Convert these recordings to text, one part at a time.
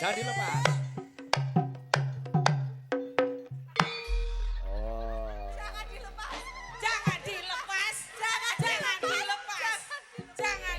Jangan dilepas. Jangan dilepas. Jangan dilepas. Jangan dilepas. Jangan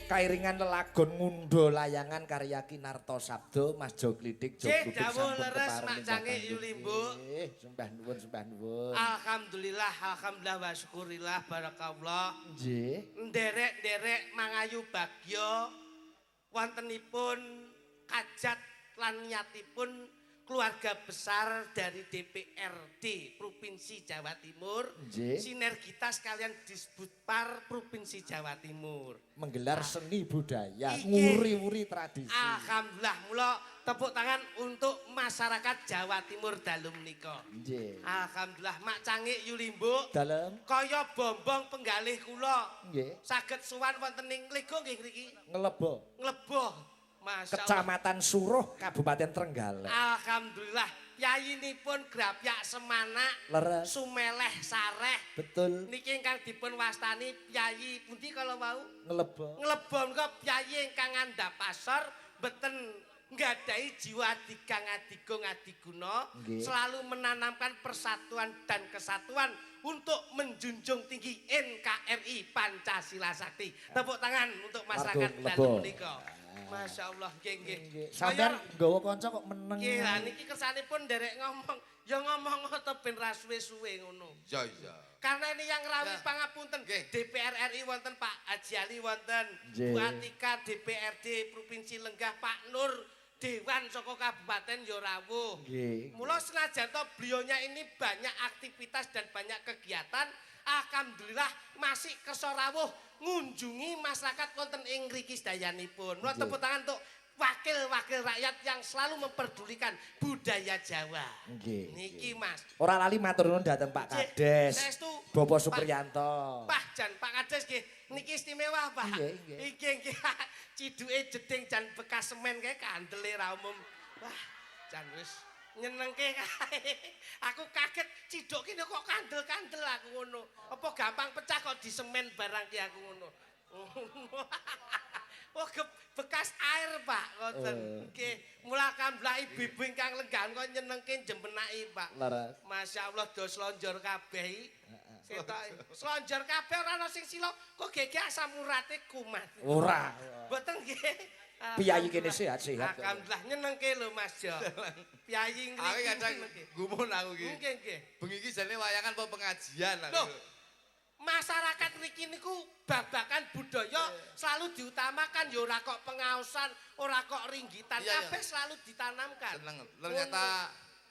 Kairingan lelagon ngundo layangan karya Kinarto Sabdo Mas Jo Klidik Jo Cek Kluduk dawuh sampun leres kepareng Mak Canggih nindakaken Yulimbu. nggih. Sembah nuwun. Alhamdulillah wa syukurillah barakallah. Nggih. Nderek-nderek mangayu bagya wontenipun kajat lan niyatipun keluarga besar dari DPRD Provinsi Jawa Timur. Nggih. Sinergitas kalian Disbudpar Provinsi Jawa Timur. Menggelar seni budaya, Iki. nguri-uri tradisi. Alhamdulillah mula tepuk tangan untuk masyarakat Jawa Timur dalu menika. Nggih. Alhamdulillah Mak Canggih Yulimbu. Dalem Kaya bombong penggalih kula. nggih Saged sowan wonten ing Lego nggih mriki. ngelebo Ngleboh. Masya Allah. Kecamatan Suruh Kabupaten Trenggalek. Alhamdulillah. Yayinipun Grapyak Semanak. Leres. Sumeleh Sareh. Betul. Niki ingkang dipun wastani Pyayi pundi kala wau? Ngelebo. Nglebon kok Pyayi ingkang ngandhap pasar mboten nggadahi jiwa adigang adigung adiguna, Nggih. selalu menanamkan persatuan dan kesatuan untuk menjunjung tinggi NKRI Pancasila Sakti. Tepuk tangan untuk masyarakat Warga dalu Nglebo. menika. Masya Allah, nggih nggih. Sampeyan nggawa kanca kok meneng. Nggih, lah niki kersanipun nderek ngomong, ya ngomong ngono ben ra suwe-suwe ngono. Iya. Karena ini yang rawi Ya. pangapunten DPR RI wonten Pak Haji Ali wonten Nggih. Bu Atika DPRD Provinsi Lenggah Pak Nur Dewan saka Kabupaten ya rawuh. Nggih. Mula senajan to beliaunya ini banyak aktivitas dan banyak kegiatan, alhamdulillah masih kersa rawuh ngunjungi masyarakat wonten ing mriki sedayanipun. Mula Nggih. tepuk tangan untuk wakil-wakil rakyat yang selalu memperdulikan budaya Jawa. Nggih. Niki Mas. Ora lali matur nuwun dhateng Pak Kades. Saestu, Bapak Pak- Supriyanto. Pak Jan, Pak Kades nggih, niki istimewa, Pak. Nggih, nggih. Iki nggih ciduke jeding jan bekas semen kae kandele ra umum. Wah, jan wis nyenengke kae. Aku kaget ciduk kene kok kandel-kandel aku ngono. Apa gampang pecah kok di semen barang ki aku ngono. Oh, bekas air, Pak, ngoten. Nggih, mula alhamdulillah ibu-ibu ingkang lenggan kok nyenengke jembenaki, Pak. Leres. Masya Allah do slonjor kabeh. Ketok slonjor kabeh ora ana sing sila kok gege asam urate kumat. Ora. Mboten nggih. Piyayi kene sehat-sehat. Alhamdulillah nyenengke lho Mas Jo. Piyayi Aku ngriki. kadang gumun aku iki. Nggih nggih. Bengi iki jane wayangan apa pengajian aku. Loh, masyarakat mriki niku babakan budaya selalu diutamakan ya ora kok pengaosan, ora kok ringgitan, Iya, iya. kabeh selalu ditanamkan. Seneng. Ternyata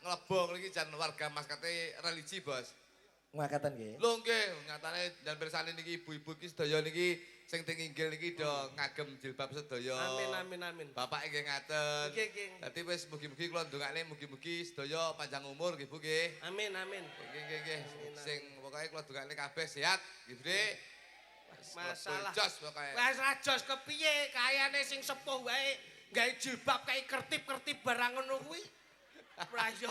ngelebong iki jan warga maskate religi, Bos. Ngakaten nggih. Lho nggih, nyatane dan pirsani niki ibu-ibu iki sedaya niki sing teng inggil niki do ngagem jilbab sedaya. Amin. Bapak nggih ngaten. Nggih, nggih. Dadi wis mugi-mugi kula ndongakne mugi-mugi sedaya panjang umur nggih Bu nggih. Amin. Nggih. Sing pokoke kula ndongakne kabeh sehat nggih Bu. Masalah. Jos pokoke. Wes rajos kepiye kayane sing sepuh wae gawe jilbab kae kertip-kertip barang ngono kuwi. Ora yo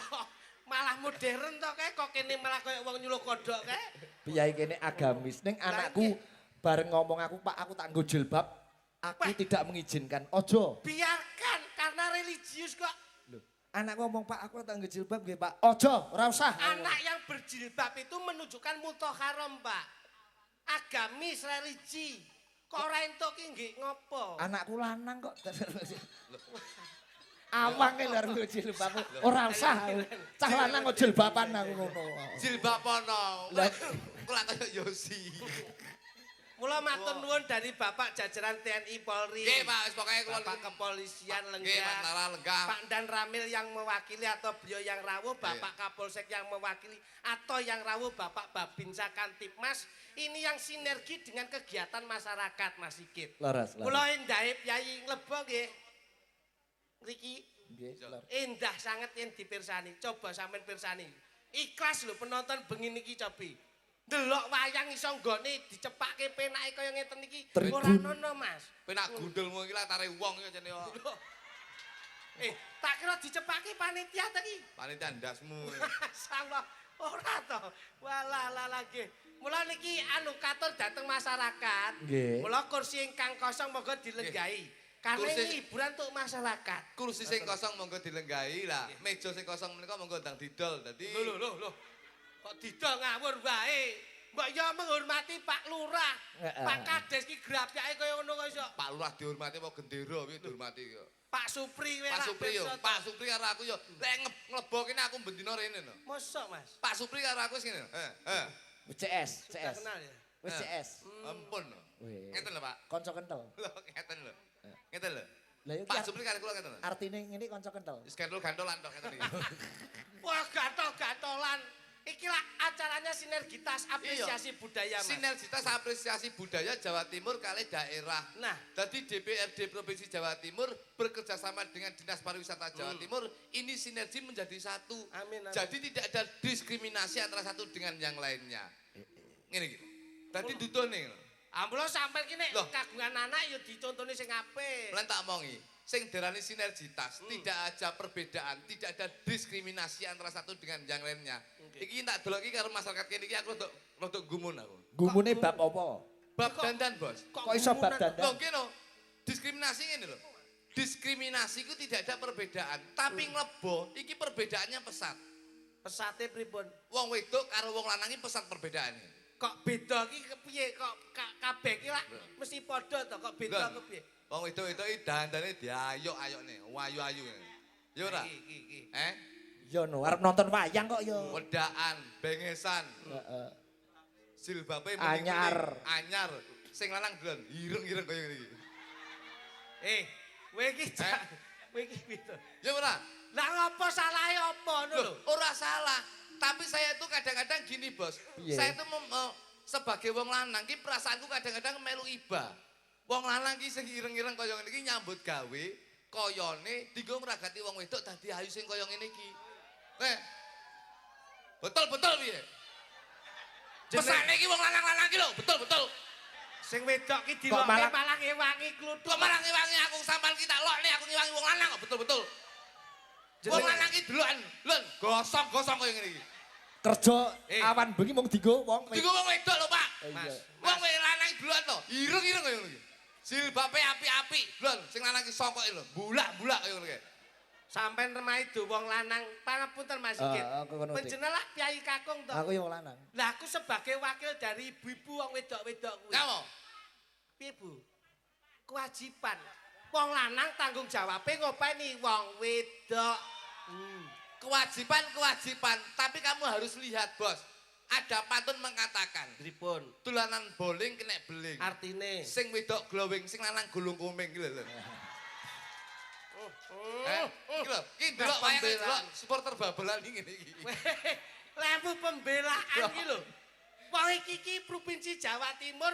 malah modern to kae kok kene malah koyo wong nyuluh kodhok kae. Piyayi kene agamis ning anakku bareng ngomong aku Pak aku tak nggo jilbab. Aku Wah. tidak mengizinkan. Ojo. Biarkan karena religi religius kok. Anak ngomong Pak aku tak jilbab nggih Pak. Ojo, ora usah. Anak yang berjilbab itu menunjukkan mutahharam, Pak. Agamis, religi. Kok ora entuk ki nggih ngopo? Anakku lanang kok. Awang e lho jilbab. Ora usah. Cah lanang kok jilbaban aku ngono. Jilbab ono. Kok lak kaya Yosi. Mula matur nuwun dari Bapak jajaran TNI Polri. Nggih, Pak, wis pokoke kula Bapak Kepolisian Nggih, Mas Lenggah. Lala Lenggah. Pak Dan Ramil yang mewakili atau beliau yang rawuh, Bapak Kapolsek yang mewakili atau yang rawuh Bapak Babinsa Kantipmas. Ini yang sinergi dengan kegiatan masyarakat, Mas Sigit. Laras. Kula endahe Yayi Nglebo nggih. Ngriki Nggih, lor. endah sangat yang dipirsani. Coba sampean pirsani. Ikhlas lho penonton bengi niki cobi. Delok wayang iso nggone dicepakke penake kaya ngeten iki ora ono, Mas. Penak gundulmu iki latare wong iki jane kok. Tak kira dicepakke panitia ta iki. Panitia ndasmu. Masalah ora to. Walah lagi. Mula niki anu katur dateng masyarakat. Nggih. Mula kursi ingkang kosong monggo dilenggahi. Karena Kursi- ini hiburan untuk masyarakat. Kursi sing kosong monggo dilenggahi lah. Meja sing kosong menika monggo ndang didol. Dadi Lho. Kok didol ngawur wae. Mbok ya menghormati Pak Lurah. Pak Kades ki grapyake kaya ngono kok iso. Pak Lurah dihormati apa gendera kuwi dihormati kok. Pak Supri wae Pak lah Supri yo, pirsa to. Pak Supri karo aku yo. Lek nglebo kene aku bendina rene no. Mosok, Mas. Pak Supri karo aku wis ngene. CS, Sudah CS. kenal ya? Wis CS. Ampun. Wih. Ngeten lho, Pak. Kanca kental. Lho, ngeten lho. Ngeten lho. Lah yo Pak Supri karo kula ngeten lho. artine ngene kanca kental. Wis gantol-gantolan tok ngeten iki. Wah, gatol-gatolan. Iki lah acaranya sinergitas apresiasi budaya, Mas. Sinergitas apresiasi budaya Jawa Timur kali daerah. Nah, Jadi DPRD Provinsi Jawa Timur bekerja sama dengan Dinas Pariwisata Jawa Timur, ini sinergi menjadi satu. Amin, amin. Jadi tidak ada diskriminasi antara satu dengan yang lainnya. Ngene iki. Dadi dudone. ambulo sampean ki nek Loh. kagungan anak ya dicontoni sing apik. Lan tak omongi, sing darani sinergitas, tidak ada perbedaan, tidak ada diskriminasi antara satu dengan yang lainnya. Iki tak delok iki karo masyarakat kene iki aku rada gumun aku. Gumune bab apa? Bab dandan, Bos. Kok iso bab gumunan? dandan? Loh, kene diskriminasi ngene lho. Diskriminasi itu tidak ada perbedaan, tapi nglebo iki perbedaannya pesat. Pesate pripun? Wong wedok karo wong lanang iki pesat perbedaannya. Kok beda ki kepiye? Kok kabeh ki lak mesti padha to? Kok beda kepiye? Wong wedok itu dandane diayok-ayokne, ayu-ayu. Ya ora? Iki. Yo no, arep nonton wayang kok yo. Wedaan, bengesan, Heeh. jilbabe Anyar. anyar. Sing lanang delon ireng-ireng kaya ngene iki. Kowe iki kowe iki pitu. Ya ora? Lah ngopo salahe apa ngono lho? Ora salah. Tapi saya itu kadang-kadang gini, Bos. Piye? Saya itu sebagai wong lanang ki perasaanku kadang-kadang melu iba. Wong lanang ki sing ireng-ireng kaya ngene iki nyambut gawe koyone dienggo ngragati wong wedok dadi ayu sing kaya ngene iki. Betul-betul piye? Pesane iki wong lanang-lanang ki lho, betul-betul. Sing wedok ki Kok dilokke malah- malah ngewangi kluthuk. Kok malah ngewangi aku sampean kita lokne aku ngewangi wong lanang kok betul-betul. Wong lanang ki delokan, lho, gosong-gosong kaya ngene iki. Kerja awan bengi mung dienggo wong. Dienggo wong wedok lho, Pak. Iya. Wong lanang delokan to, ireng-ireng kaya ngono iki. Jilbabe api-api, lho, sing lanang ki songkoke lho, bulak-bulak kaya ngono iki. Sampeyan remahe do wong lanang, pangapunten Mas Sigit. Aku ngono, Dik. Panjenengan lak Kyai Kakung to. Aku yo wong lanang. Lah aku sebagai wakil dari ibu-ibu wong wedok-wedok kuwi. Napa? Piye, Bu? Kewajiban. Wong lanang tanggung jawabe ngopeni wong wedok. Kewajiban, tapi kamu harus lihat, Bos. Ada pantun mengatakan, Pripun? tulanan bowling kena beling. Artine. Sing wedok glowing, sing lanang gulung kuming iki lho. Iki lho, iki delok wayang delok supporter babelan iki ngene iki. Lewu pembelaan iki lho. Wong iki Provinsi Jawa Timur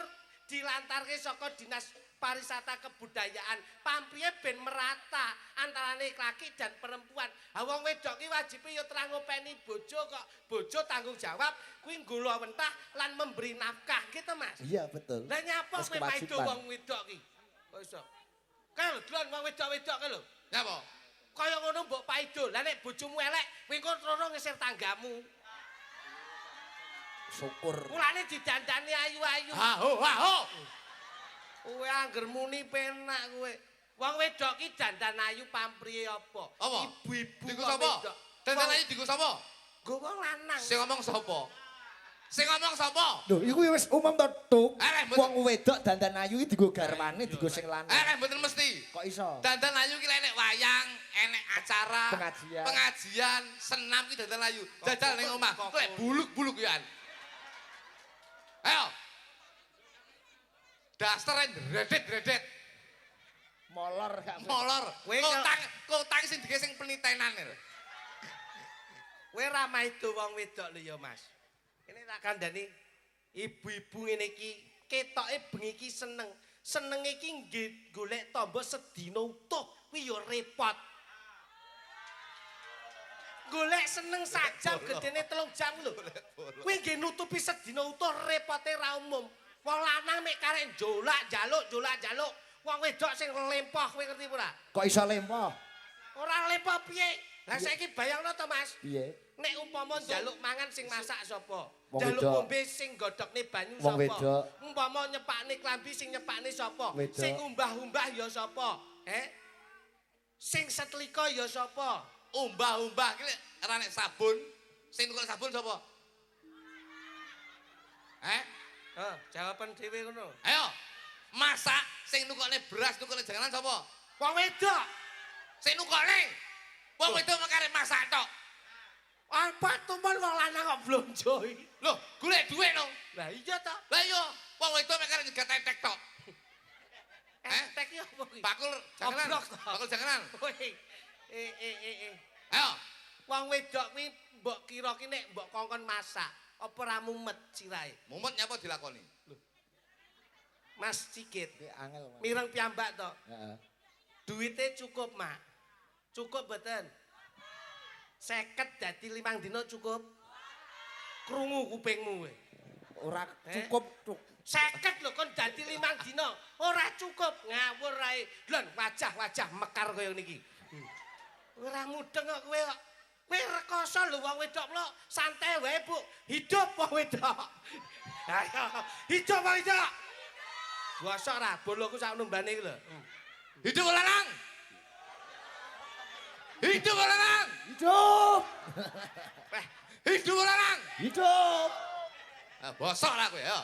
dilantarke saka Dinas Pariwisata Kebudayaan. Pampriye ben merata antarane laki dan perempuan. Ha wong wedok ki wajibe ya terang ngopeni bojo kok. Bojo tanggung jawab kuwi nggula wentah lan memberi nafkah gitu, Mas. Iya betul. Lah nyapa Wis kowe maido kewajiban. wong wedok ki? Kok iso? Kae lho, delon wong wedok-wedok ki lho. Napa? Kaya ngono mbok paido. Lah nek bojomu elek, kowe engko trono ngeser tanggamu. Syukur. Mulane didandani ayu-ayu. Ha ho ha ho. Kowe angger muni penak kowe. Wong wedok ki dandan ayu pamprihe apa? Apa? Ibu-ibu Diku wong sapa? wedok. Dandan ayu diku sapa? Nggo wong lanang. Sing ngomong sapa? Sing ngomong sapa? Lho, iku wis umum to, Tuk. Mboten. Wong wedok dandan ayu iki dienggo garwane, dienggo sing lanang. Mboten mesti. Kok iso? Dandan ayu ki enek wayang, enek acara, pengajian, senam ki dandan ayu. Jajal ning omah, lek buluk-buluk ya. Ayo. Dasare dredet-dredet. Molor gak. Molor. Kotang sing dige sing penitenan lho. Kowe ra maido wong wedok lho ya, Mas. Ini tak kandhani ibu-ibu ngene iki ketoke bengi iki seneng. Senenge iki nggih golek tombo sedina utuh kuwi ya repot. Golek seneng sak jam gedene 3 jam lho. Kuwi nggih nutupi sedina utuh repote ra umum. Wong lanang mek karek jolak-jaluk. Wong wedok sing lempoh kowe ngerti ora? Kok iso lempoh? Ora lempoh piye? Lah saiki bayangno to, Mas. Piye? Nek umpama njaluk mangan sing masak sapa? Wong Njaluk wedok. ngombe sing godhokne banyu Wong sapa? wedok. Umpama nyepakne klambi sing nyepakne sapa? Wedok. Sing umbah-umbah ya sapa? Sing setlika ya sapa? Umbah-umbah ki lek ora nek sabun, sing tukul sabun sapa? Jawaban dhewe ngono. Ayo. Masak sing nukokne beras, nukokne janganan sapa? Wong wedok. Sing nukokne. Wong wedok mek arep masak tok. Apa tumpul wong lanang kok blonjo iki? Lho, golek dhuwit no. Lah iya to. Lah iya, wong wedok mek arep nyegat entek tok. Entek yo apa kuwi? Bakul janganan. Oblok to. Bakul janganan. Woi. Ayo. Wong wedok kuwi mbok kira ki nek mbok kongkon masak, apa ra mumet sirahe? Mumet nyapa dilakoni? Mas Cikit. Angel. Mas. Mireng piyambak to. Heeh. Duite cukup, Mak. Cukup mboten? 50 dadi 5 dina cukup. Krungu kupingmu kowe. Ora cukup, Tuk. 50 lho kon dadi 5 dina. Ora cukup. Ngawur ae. Lho wajah-wajah mekar kaya niki. Ora mudeng kok kowe kok. Kowe rekoso lho wong wedok mlok santai wae, Bu. Hidup wong wedok. Ayo, hidup wong wedok. Gosok ra boloku sak numbane iki lho. Hidup lanang. Hidup lanang. Hidup. Hidup lanang. Hidup. Ah, bosok ra kowe ya.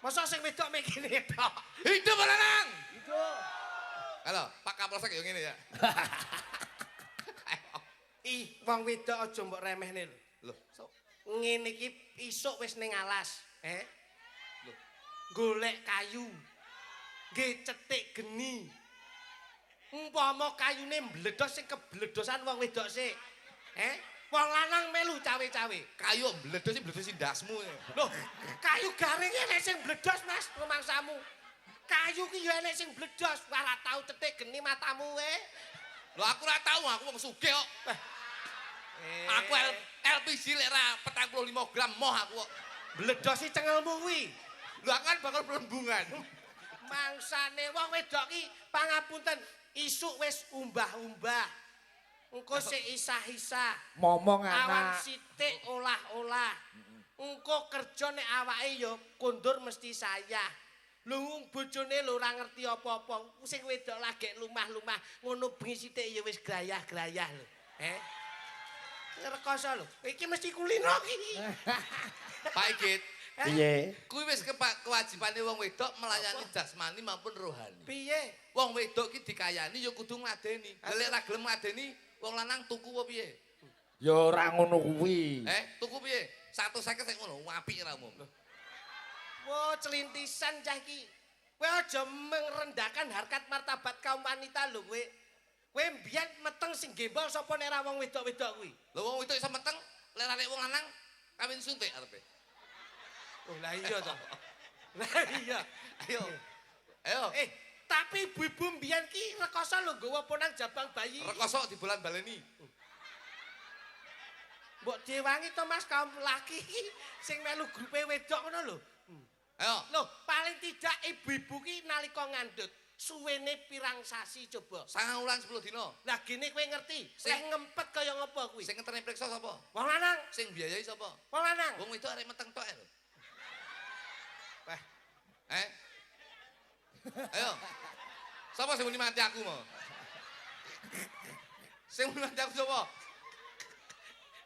Masa sing wedok mek kene tok. Hidup lanang. Hidup. Halo, Pak Kapolsek yo ngene ya. Ih, wong wedok aja mbok remehne lho. Lho, Ngene iki isuk wis ning alas, golek kayu. Nggih cetik geni. Umpama kayune mbledos sing kebledosan wong wedok sik. Wong lanang melu cawe-cawe. kayu mbledos ndasmu. Loh, kayu garing enek sing bledos, Mas, rumangsamu. Kayu ki ya enek sing bledos, ora tau cetik geni matamu we. Lho aku ora tau, aku wong sugih kok. Aku LPG lek ra 45 gram moh aku kok. Bledosi cengelmu kuwi. Lho aku kan bakal pelembungan. Mangsane wong wedok ki pangapunten, isuk wis umbah-umbah. Engko sik isah-isah. Momong Awan anak. sithik olah-olah. Engko kerja nek awake ya kondur mesti sayah. Lho bojone lho ora ngerti apa-apa. Sing wedok lagi lumah-lumah ngono bengi sithik ya wis grayah-grayah lho. Rekoso lho. Iki mesti kulino iki. Pak Igit, Piye? kuwi wis kewajibane wong wedok melayani jasmani maupun rohani. Piye? Wong wedok ki dikayani ya kudu ngladeni. Lah lek ra gelem ngladeni, wong lanang tuku apa piye? Ya ora ngono kuwi. Tuku piye? 150 sing ngono, apik ra umum. Wah, celintisan cah iki. Kowe aja merendahkan harkat martabat kaum wanita lho kowe. Kowe mbiyen meteng sing gembol sapa nek ra wong wedok-wedok kuwi? Lho wong wedok iso meteng, lek ra wong lanang kawin suntik arepe. Oh, lah iya to. Lah iya. Ayo. Ayo. Tapi ibu-ibu mbiyen ki rekoso lho nggawa ponang jabang bayi. Rekoso di bulan baleni. Mbok diwangi to Mas kaum laki iki sing melu grupe wedok ngono lho. Ayo. Loh, paling tidak ibu-ibu ki nalika ngandhut suwene pirang sasi coba. 9 wulan 10 dina. Lah gini kowe ngerti, lek ngempet kaya ngapa kuwi? Sing ngeteni priksa sapa? Wong lanang, Sing biayai sapa? wong lanang. Wong wedok arek meteng tok lho. Ayo. Sapa sing muni mati aku mau? Sing muni mati aku sapa?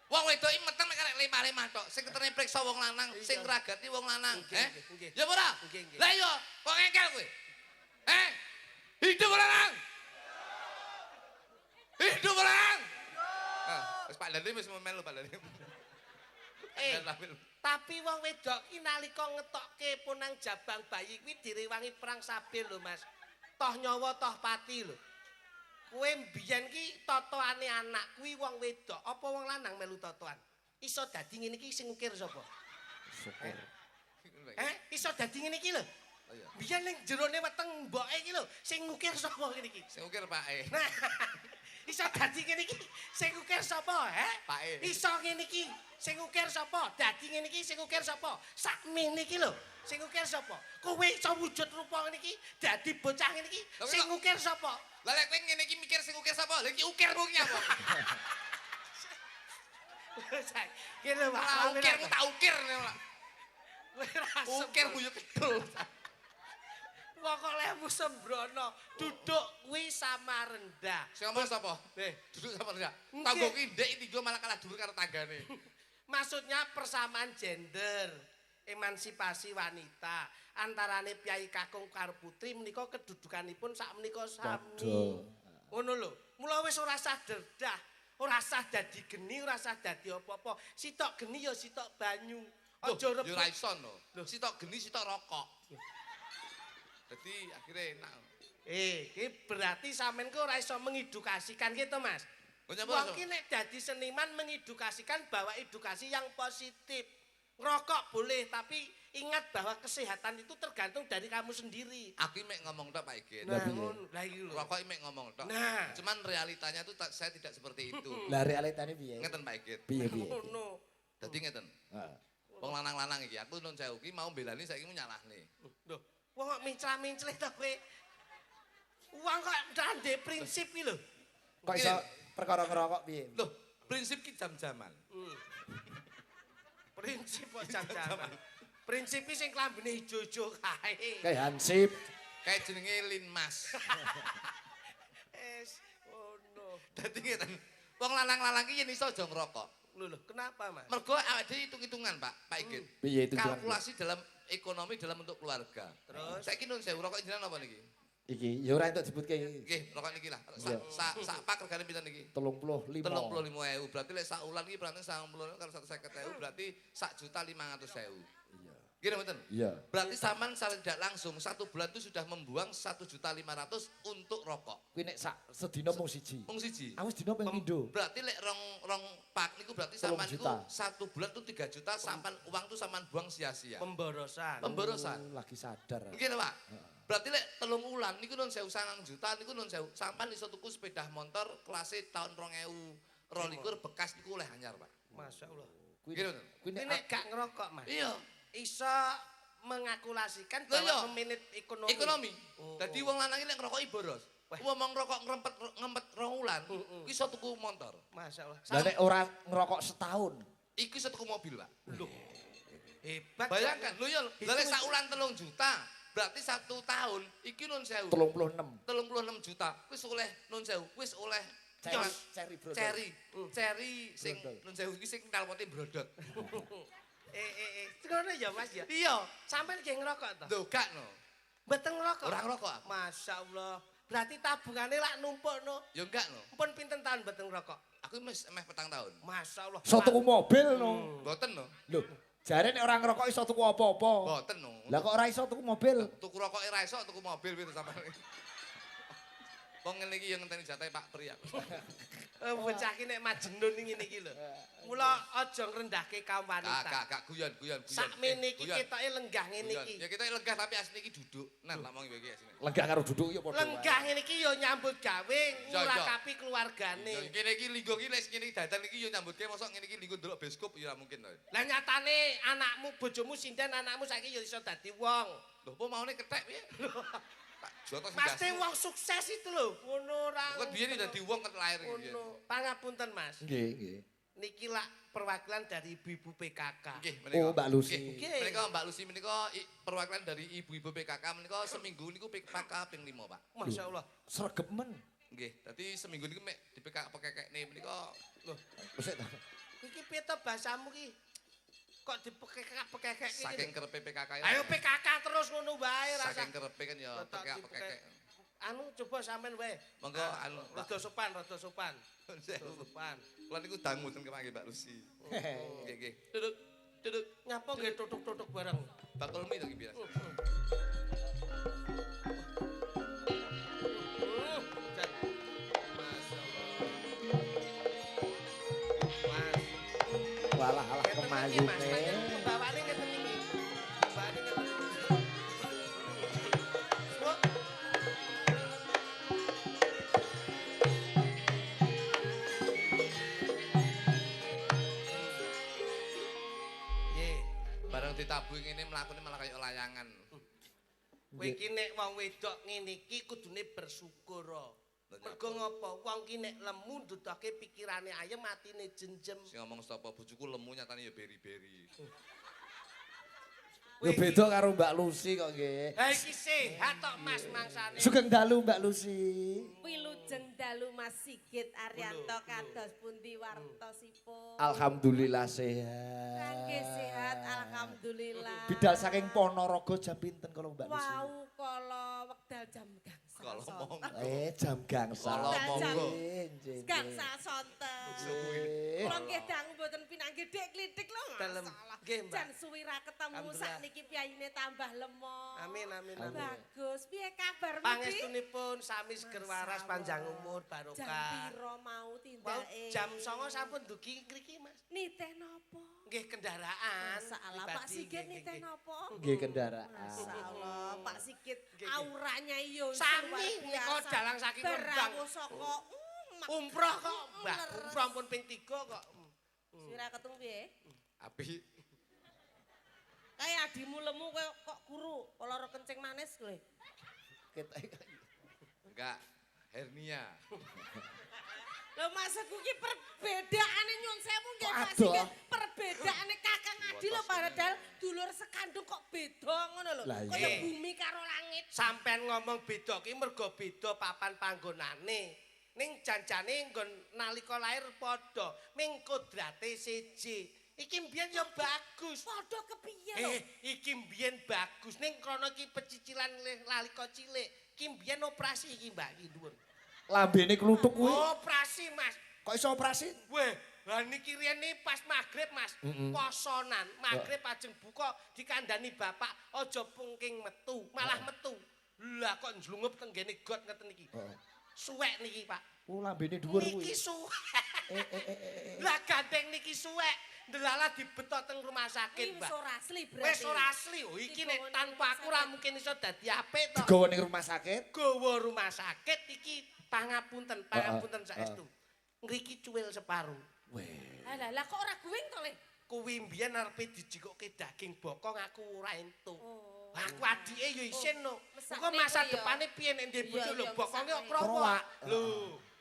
Wong wedok iki meteng nek karek lemah-lemah tok. Sing ketene priksa wong lanang, sing ngragati wong lanang, Nggih. Ya ora? Nggih, nggih. Lah iya, kok ngengkel kowe? Hidup lanang! Hidup lanang! Wis Pak Dani wis melu Pak Dani. Tapi wong wedok ki nalika ngetokke punang jabang bayi kuwi direwangi perang sabil lho Mas. Toh nyawa toh pati lho. Kowe mbiyen ki totoane anak kuwi wong wedok apa wong lanang melu totoan? Iso dadi ngene iki sing ukir sapa? Syukur. Iso dadi ngene iki lho. Oh iya. Biyen ning jerone weteng mboke iki lho, sing ngukir sapa ngene iki? Sing ukir Pake. Nah, iso dadi ngene iki sing ukir sapa, Pake. Iso ngene iki sing ukir sapa? Dadi ngene iki sing ukir sapa? Sakmene iki lho, sing ukir sapa? Kowe iso wujud rupa ngene iki, dadi bocah ngene iki, sing ukir sapa? Lah lek kowe ngene iki mikir sing ukir sapa? Lah iki ukirmu ki apa? Kene Ora ukirmu tak ukir nek. Ukirmu yo kedul. Wong kok lemu sembrono, duduk kuwi sama rendah. Sing ngomong sapa? Duduk sama rendah. Tanggo ki ndek iki malah kalah dhuwur karo tanggane. Maksudnya persamaan gender, emansipasi wanita antarane piyai kakung karo putri menika kedudukanipun sak menika sami. Ngono lho. Mula wis ora sah derdah, ora sah dadi geni, ora sah dadi apa-apa. Sitok geni ya sitok banyu. Aja Yo ora iso no. Sitok geni sitok rokok. Jadi akhirnya enak. Iki berarti sampean ku ora iso mengedukasikan gitu, Mas. Wong ki nek dadi seniman mengedukasikan bahwa edukasi yang positif. Ngerokok boleh, tapi ingat bahwa kesehatan itu tergantung dari kamu sendiri. Aku mek ngomong tok Pak Igit. Nah, ngono. Lah iki lho. Rokok mek ngomong tok. Nah. Cuman realitanya tuh saya tidak seperti itu. Lah realitane piye? Ngeten Pak Igit. Piye piye? Ngono. Dadi ngeten. Heeh. Wong lanang-lanang iki aku nun sewu ki mau belani saiki nyalahne. Lho, wong kok minclah-minclih to kowe. Wong kok ndande prinsip iki lho. Kok iso perkara ngerokok piye? Loh, prinsip ki jam-jaman. Prinsip kok jam-jaman. Prinsip iki sing klambine ijo-ijo kae. Kayak hansip. Kayak jenenge Linmas. Ono. Dadi ngeten. Wong lanang-lanang ki yen iso aja ngerokok. Lho, kenapa, Mas? Mergo awake dhewe hitung-hitungan, Pak Igit. Piye itu? Kalkulasi dalam ekonomi dalam bentuk keluarga. Terus? Saiki nun sewu rokok jenengan apa niki? Iki ya ora entuk disebutke iki. Nggih, rokok niki lah. Sak pak regane pinten niki? 35. 35.000. Berarti lek sak ulan iki berarti 90 karo 150.000 berarti 1.500.000. Iya. Gini mboten? Iya. Berarti sampean secara tidak langsung 1 bulan itu sudah membuang 1.500.000 untuk rokok. Kuwi nek sedina mung siji. Mung siji. Aku sedina ping pindho. Berarti lek rong pak niku berarti 3 sampean niku juta. 1 bulan tuh 3 juta sampean uang tuh sampean buang sia-sia. Pemborosan. Pemborosan. Lagi sadar. Nggih Pak. Berarti lek 3 wulan niku nun 1.900 juta niku nun 1.000 sampean iso tuku sepeda motor kelas tahun 2022 bekas niku oleh anyar, Pak. Masyaallah. Kuwi Nggih, Kuwi nek gak ngerokok, Mas. Iya. Iso mengakulasikan Lah, iya. bahwa memanage ekonomi. Ekonomi. Oh, Dadi wong lanang iki lek ngerokoki boros. Wong ngerokok ngempet 2 wulan, kuwi iso tuku motor. Masyaallah. Lah nek ora ngerokok setahun. Iku iso tuku mobil, Pak. Loh. Hebat. Bayangkan, lho ya, lah lek sak wulan 3 juta, berarti 1 tahun iki nun 1000. 36. 36 juta. Wis oleh nun 1000, wis oleh Cherry bro. Cherry sing nun 1000 iki sing kalpote brodot. Ngono ya, Mas ya. Iya, Sampeyan nggih ngerokok to? lho gak no. Mboten ngerokok. Ora ngerokok aku. Masyaallah. Berarti tabungane lak numpuk no. Ya enggak no. Pun pinten tahun mboten ngerokok? Aku wis emeh 4 tahun. Masyaallah. Iso tuku mobil no. Mboten no. Lho, jare nek ora ngerokok iso tuku apa-apa. Mboten no. Lah kok ora iso tuku mobil? Tuku rokok ora iso, tuku mobil piye sampean. Wong ngene iki yo ngenteni jatahe Pak Pri aku. Bocah ki nek majnun ngene iki lho. Mula aja ngrendahke kaum wanita. Gak guyon. Sakmene iki ketoke lenggah ngene iki. Ya kita lenggah tapi asli iki duduk. Nah, tak mau iki sini. Lenggah karo duduk ya padha. Lenggah ngene iki yo nyambut gawe ngurakapi keluargane. Kene iki linggo iki lek ngene dadan iki yo nyambutke mosok ngene iki linggo ndelok bioskop ya ora mungkin to. Lah nyatane anakmu bojomu sinden anakmu saiki yo iso dadi wong. Lho apa maune kethek piye? Tak jotos Pasti wong sukses itu lho. Ngono ora. Kok biyen dadi wong ket lahir iki. Ngono. Pangapunten, Mas. Nggih. niki lak perwakilan dari ibu-ibu PKK. Nggih, menika. Oh, Mbak Lucy. Nggih. Menika Mbak Lucy menika perwakilan dari ibu-ibu PKK menika seminggu niku PKK ping 5, Pak. Masya Allah. Sregep men. Nggih, dadi seminggu niku mek di PKK pekekne menika Loh, Wis ta. iki piye to bahasamu ki? Kok dipekek-pekek iki? saking kerepe PKK. Ayo PKK terus ngono wae rasa. saking kerepe kan ya pekek-pekek. Anu coba sampean wae. Monggo anu, Pak. Rada sopan, rada sopan. Rada sopan. Kula niku dangu ten kemangke Mbak Lucy. Nggih, nggih. Duduk. Nyapa nggih tutuk-tutuk bareng. Bakul mie to iki biasa. Jan. Masyaallah. Mas. Walah alah kemayune. Pembawaane ngeten iki. Pembawaane ngeten iki. Wah. Ye, Bareng ditabuhi ngene mlakune malah kaya layangan. kowe iki nek wong wedok ngene iki kudune bersyukur. Mergo ngapa? Wong ki nek lemu ndudoke pikirane ayem atine jenjem. Sing ngomong sapa bojoku lemu nyatane ya beri-beri. Yo beda karo Mbak Lucy kok nggih. Ha iki sehat tok Mas mangsane. Sugeng dalu Mbak Lucy. Wilujeng dalu Mas Sigit Arianto kados pundi wartosipun? Alhamdulillah sehat. Kangge sehat alhamdulillah. Bidal saking Ponorogo jam pinten kalau Mbak Lucy? Wau kala wekdal jam gangsal. Kalau mong. Jam gangsal. Kalau monggo. Gangsal sonten. Kula nggih dangu mboten pinanggih Dik klitik lho. Dalem. Nggih, Mbak. Jan suwi ra ketemu Alhamdulillah. sakniki piyayine tambah lemah. Amin amin amin. Bagus. Piye kabar Dik? Pangestunipun sami seger waras panjang umur Jam barokah. piro mau Wow, tindake? jam 09.00 sampun dugi ngriki Mas. Niteh napa? Nggih kendaraan. Masalah Pak pribadi, Sigit nggih, niteh nggih. napa? Nggih kendaraan. Masyaallah, Pak Sigit Nggih, nggih. auranya iyo Sami nika dalang saking Rembang. Berawuh saka Umroh kok, Mbak. Umroh pun ping 3 kok. Sira ketemu piye? Api Kayak adimu lemu kowe kok kuru, lara kencing manis kowe. enggak hernia. Lho maksudku ki perbedaane nyun sewu nggih Kok Pak adoh? Sigit. Perbedaane Kakang Adi lho padahal dulur sekandung kok beda ngono lho. Lah, Kaya iya. bumi karo langit. Sampean ngomong beda ki mergo beda papan panggonane. Ning janjane nggon nalika lair padha, ming kodrate siji. Iki mbiyen ya bagus. Padha kepiye lho? Iki mbiyen bagus ning krana iki pecicilan nalika cilik. Iki mbiyen operasi iki Mbak iki dhuwur. Lambene kluthuk kuwi. Operasi Mas. Kok iso operasi? Weh, lah niki riyene pas magrib Mas, posonan. Magrib ajeng buka dikandani bapak aja pungking metu, malah metu. Lah kok njlungup teng ngene got ngeten iki. Suwek niki, Pak. Oh lambene dhuwur kuwi. Niki suwek. Lah gandeng niki suwek. Delala dibetok teng rumah sakit, Iki Mbak. wis ora asli berarti. Wis ora asli. Oh, iki nek tanpa aku ora mungkin iso dadi apik to. Digawa ning rumah sakit. Gawa rumah sakit iki pangapunten saestu. Ngriki cuwil separuh. Weh. Lah kok ora guwing to Le? Kuwi mbiyen arepe dijikokke daging bokong aku ora entuk. Oh. Aku adike ya isin no. Mesak Engko masa niku ya. depane piye nek ndek bojo Iya, lho iya, bokonge mesak kok krowak. Krowak. Lho,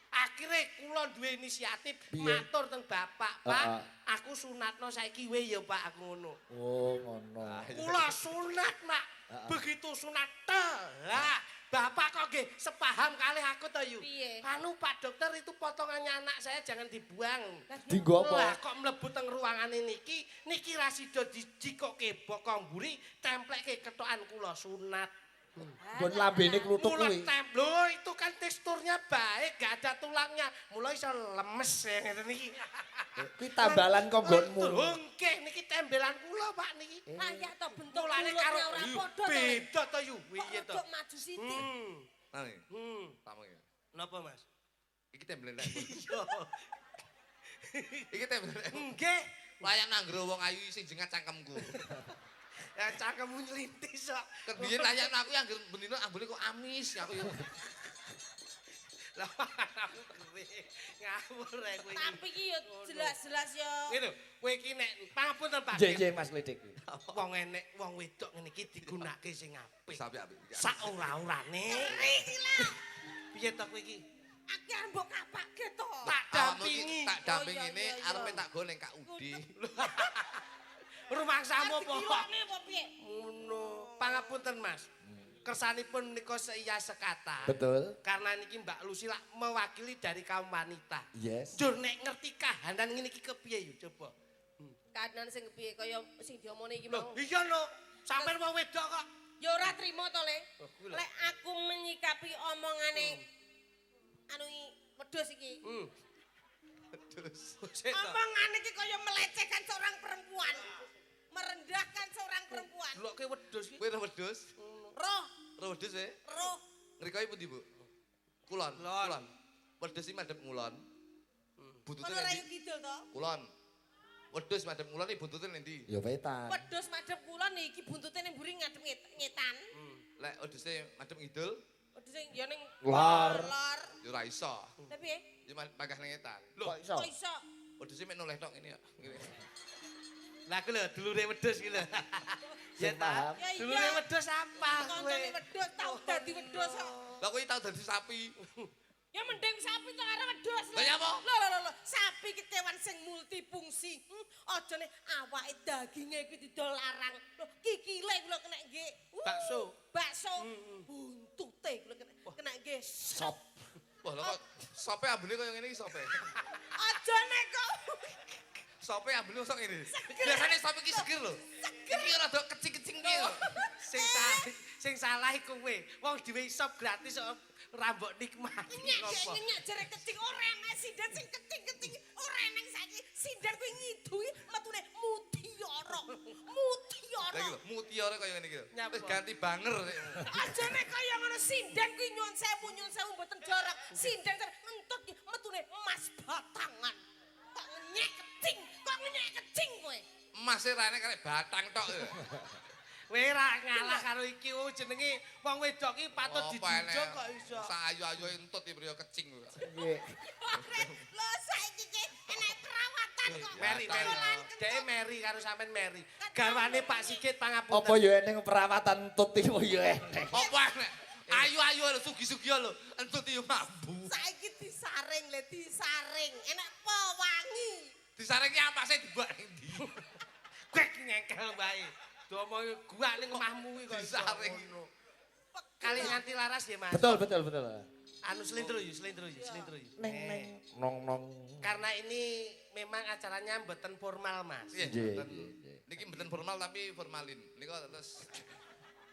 akhire kula duwe inisiatif Piye? matur teng bapak, Pak. Aku sunatno saiki wae ya Pak aku ngono. Oh ngono. Kula sunat, Mak. Begitu sunat lah. Bapak kok nggih sepaham kalih aku to yu. Piye? Anu Pak dokter itu potongannya anak saya jangan dibuang. Dinggo Lah apa? kok mlebu teng ruangane niki ra sida dijikokke bokong mburi templekke kethokan kula sunat. Nggon lambene kluthuk kuwi. Mulut lho itu kan teksturnya baik, gak ada tulangnya. Mulai iso lemes ya ngeten iki. Kuwi tambalan konggonmu. Nggih niki tembelan kula Pak niki. Lah ya to bentuk Tulane mulutnya karo ora padha to. Le. beda to yu. Piye to? Kok maju sithik. Nang. Hmm. Tamu ya. Napa Mas? Iki tembelen rek. Yo. Iki tembelen rek. Nggih. Layak nanggro wong ayu sing jengat cangkemku. Ya cangkemmu nylintis kok. Kebiyen layak aku yang bendino ambune kok amis aku yo. Lah aku kere. Ngawur rek kowe iki. Tapi ki yo jelas-jelas yo. Ngene, kowe iki nek pangapunten Pak. Nggih nggih Mas Lidik. Wong enek wong wedok ngene iki digunakake sing apik. Sampe apik. Sak ora-orane. Piye to kowe iki? Aku mbok kapake to. Tak Awakmu iki dampingi. tak Didamping Oh, iya, ini iya, iya. arepe tak go ning KUD. Rumangsamu apa? Diwane apa piye? Ngono. Pangapunten Mas. Kersanipun menika seiya sekata. Betul. Karena niki Mbak Lucy lak mewakili dari kaum wanita. Yes. Jur nek ngerti kahanan ngene iki kepiye yo coba. Kahanan sing kepiye kaya sing diomongne iki Loh, mau. iya lho. Sampeyan wong wedok kok. Ya ora trima to, Le. Oh, kuwi lho. Lek aku menyikapi omongane anu wedhus iki. Terus Omongan iki kaya melecehkan seorang perempuan. Merendahkan seorang perempuan. Delokke wedhus iki. kowe ora wedhus? Roh, Ora wedhus e? roh. Ngrikoki pundi, Bu? Kulon. Kulon. Kulon. Wedhus iki madhep ngulon. Buntute Kono rayu endi? kidul to. Kulon. Wedhus madhep ngulon iki buntute endi? Ya wetan. Wedhus madhep kulon iki buntute ning mburi ngadep ngetan. Lek wedhuse madhep ngidul, Wedhus sing ya ning Lor. lor. ya ora iso. Tapi piye? Ya mangkah ning etan. Kok iso? Kok iso? Wedhuse mek noleh tok ngene ya. Ngene. Lah ku lho dulure wedhus iki lho. Ya Sing ta. paham. Ya iya. Dulure wedhus apa kowe? Kancane wedhus tau dadi wedhus kok. Lah kowe tau dadi sapi. Ya mending sapi to karo wedhus. Lah ya apa? Lho, sapi ki kewan sing multifungsi. Aja nek awake daginge kuwi didol larang. Lho, kikile kula kena nggih. Bakso. Bakso. Buntute kula kena nggih. Sop. Wah, lha kok sope ambune koyo ngene iki sope. Aja nek kok. Sope ambune kok ngene. Biasane sope iki seger lho. Iki rada kecing-kecing piye lho. Sing salah iku kowe. Wong dhewe sop gratis kok ora mbok nikmati ngopo. Nyak jere kecing ora enek sindan sing kecing-kecing ora enek saiki. Sindan kuwi ngidui metune mutiara. Lah iki Mutiara. lho, mutiara koyo ngene iki lho. Nyapa? Wis ganti banger. Aja nek kaya ngono sindan kuwi nyuwun sewu mboten jorok. Sindan entut ki metune emas batangan. Kok ngenyek kecing kowe. Emas e ra enek karek batang tok. Kowe ra ngalah karo iki jenenge wong wedok iki patut dijunjung kok iso. Sayu-ayu entut iki priya kecing. Nggih. Lho saiki ki enek perawatan kok. Meri. Dolan Dhek Meri karo sampean Meri. Garwane Pak Sigit Apa pangapunten. ya eneng perawatan entut iki ya eneng. Apa enek? Ayu-ayu lho sugi-sugi lho. Entut iki mambu. Saiki disaring le disaring. Enek pewangi. Disarengi apa sih dibak ning ndi? Kwek ngekel bae. Domongi gua ning omahmu iki kok iso Disaring. ngono. Kali nganti laras ya Mas. Betul. Anu selindro yuk. Neng nong. Karena ini memang acaranya mboten formal Mas. Iya, Nggih, mboten. nggih, nggih. Niki mboten formal tapi formalin. Nika terus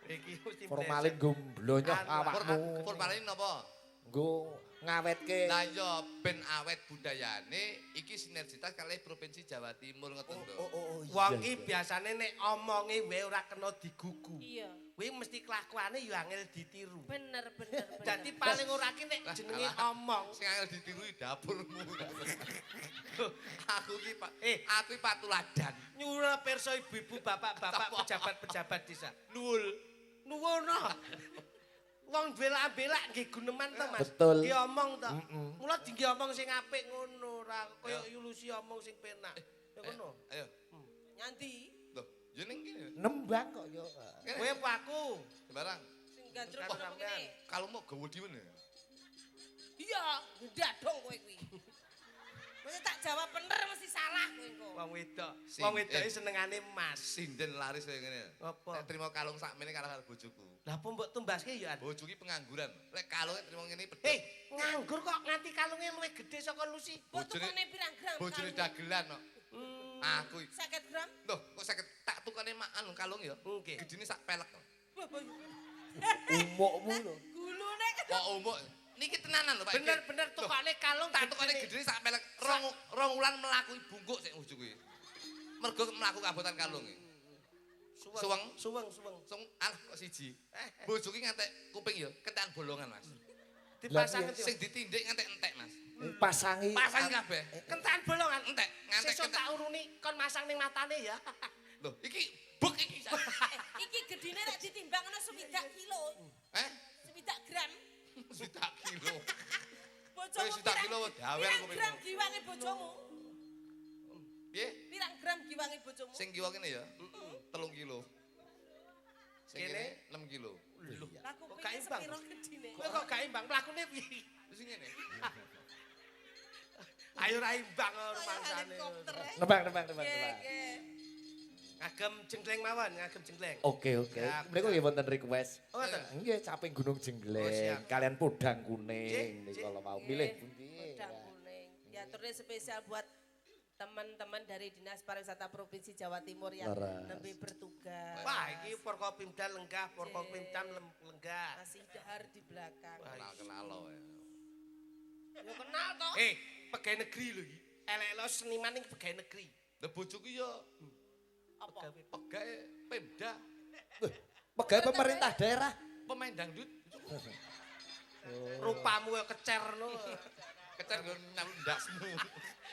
Iki mesti Formalin go mblonyoh Anu, awakmu. formalin napa? Go ngawetke. Lah iya ben awet budayane iki sinergitas kalih Provinsi Jawa Timur ngoten lho. Wong iki biasane nek omonge wae ora kena digugu. Iya. Kuwi mesti kelakuane ya angel ditiru. Bener. Dadi paling ora ki nek jenenge omong. Sing angel ditiru dapurmu. Aku ki Pak, aku ki patuladan. Nyuwun pirsa ibu-ibu, bapak-bapak, Sapa? pejabat-pejabat desa. Nuwun. Wong belak-belak nggih guneman to, Mas. Betul. Nggih omong to. Mula dinggih omong sing apik ngono, ora kaya ilusi omong sing penak. Ya ngono. Ayo. Nyanti Loh, yo ning kene. Nembang kok yo. Kowe apa aku? Sembarang. sing gandruk Karo ngono sampean. ngene. Kalau mau gawe dhewe ne. Iya, ndadong kowe kuwi. Mesti tak jawab bener mesti salah kowe engko. Wong wedok. Sing- Wong wedoke senengane emas. Sinden laris kaya ngene. Apa? Nek trimo kalung sakmene karo bojoku. Lah apa mbok tumbaske ya? Bojo ki pengangguran. Lek kalung trimo ngene pedhot. Hei, nganggur kok nganti kalunge luwih gedhe saka Lucy. Mbok Bojone- tukune pirang gram? Bojone kalung? dagelan kok. Aku iki. 50 gram? Loh, kok sakit tak tukane makan kalung ya? Nggih. Gedine sak pelek. Wah, boy. Umukmu lho. Gulune Kok umuk niki tenanan lho Pak. Bener-bener tukane kalung tak tukane gedene sak pelek. Rong wulan mlaku bungkuk sik ujug kuwi. Mergo mlaku kabotan kalung iki. Suweng. Sung alah kok siji. Bojo ki ngantek kuping ya, kentekan bolongan, Mas. Dipasang Lah, Sing ditindik ngantek entek, Mas. Pasangi. Pasang kabeh. kentan bolongan. Entek, ngantek Sesuk tak uruni kon masang ning matane ya. Loh, iki buk iki. iki gedine nek ditimbang ana 60 kilo. Eh, 60 gram. sitak kilo. Bojomu Wis 60 kilo dawer pirang kuping. gram giwange bojomu? Piye? Pirang gram giwange bojomu? Sing kiwa kene ya? 3 kilo. Sing Kene? kene 6 kilo. Lah Kok kupinge gak imbang? sepiro gedine? Kowe kok gak imbang mlakune piye? Terus sing ngene. Ayo ra imbang Kaya rumangsane. helikopter. Nebak. Nggih. Ngagem jenggleng mawon, ngagem jenggleng. Oke. Siap, Mriku nggih wonten request. Oh, ngoten. Nggih, caping Gunung Oh, Jengleng siap. kalian podang kuning Nggih, niku kalau mau Nggih, milih pundi. Udang kuning. Diaturnya spesial buat teman-teman dari Dinas Pariwisata Provinsi Jawa Timur yang Leres. lebih bertugas. Wah, iki Forkopimda lenggah, Forkopimda lenggah. Masih dahar di belakang. Kenal-kenal lo ya. Ya kenal toh. Pegawai negeri lho iki. Elek-elek seniman iki pegawai negeri. Lah bojoku yo Apa? pegawai Pemda, Pegawai pemerintah daerah. pemain dangdut. Rupamu ya kecerno. Kecer nggon ndasmu.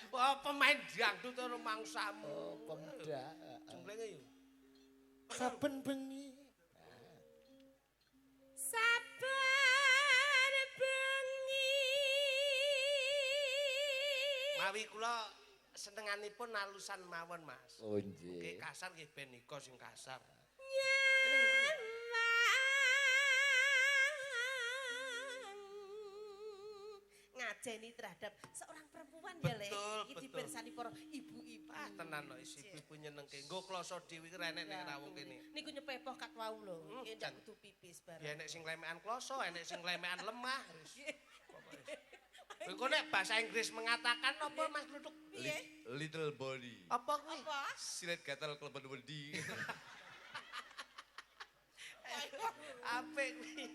Wah, pemain dangdut karo mangsamu. Oh, Pemda. Jenglenge yo. Saben bengi. Sabar bengi. Mawi kula senenganipun alusan mawon, Mas. Oh Nggih nggih. kasar nggih ben nika sing kasar. Ngajeni terhadap seorang perempuan ya Le. Betul, Iki betul. dipirsani para ibu-ibu. Ah, tenan kok ibu nyenengke. Nggo kloso dhewe iki renek nek rawuh kene. Niku nyepepoh kat wau lho. Nggih ndak jan. kudu pipis bareng. Ya nek sing lemekan kloso, enek sing lemekan lemah. Kowe nek bahasa Inggris mengatakan apa Mas Duduk? Piye? Little body. Apa kuwi? Apa? Silet gatal kleben wedi. Apik kuwi.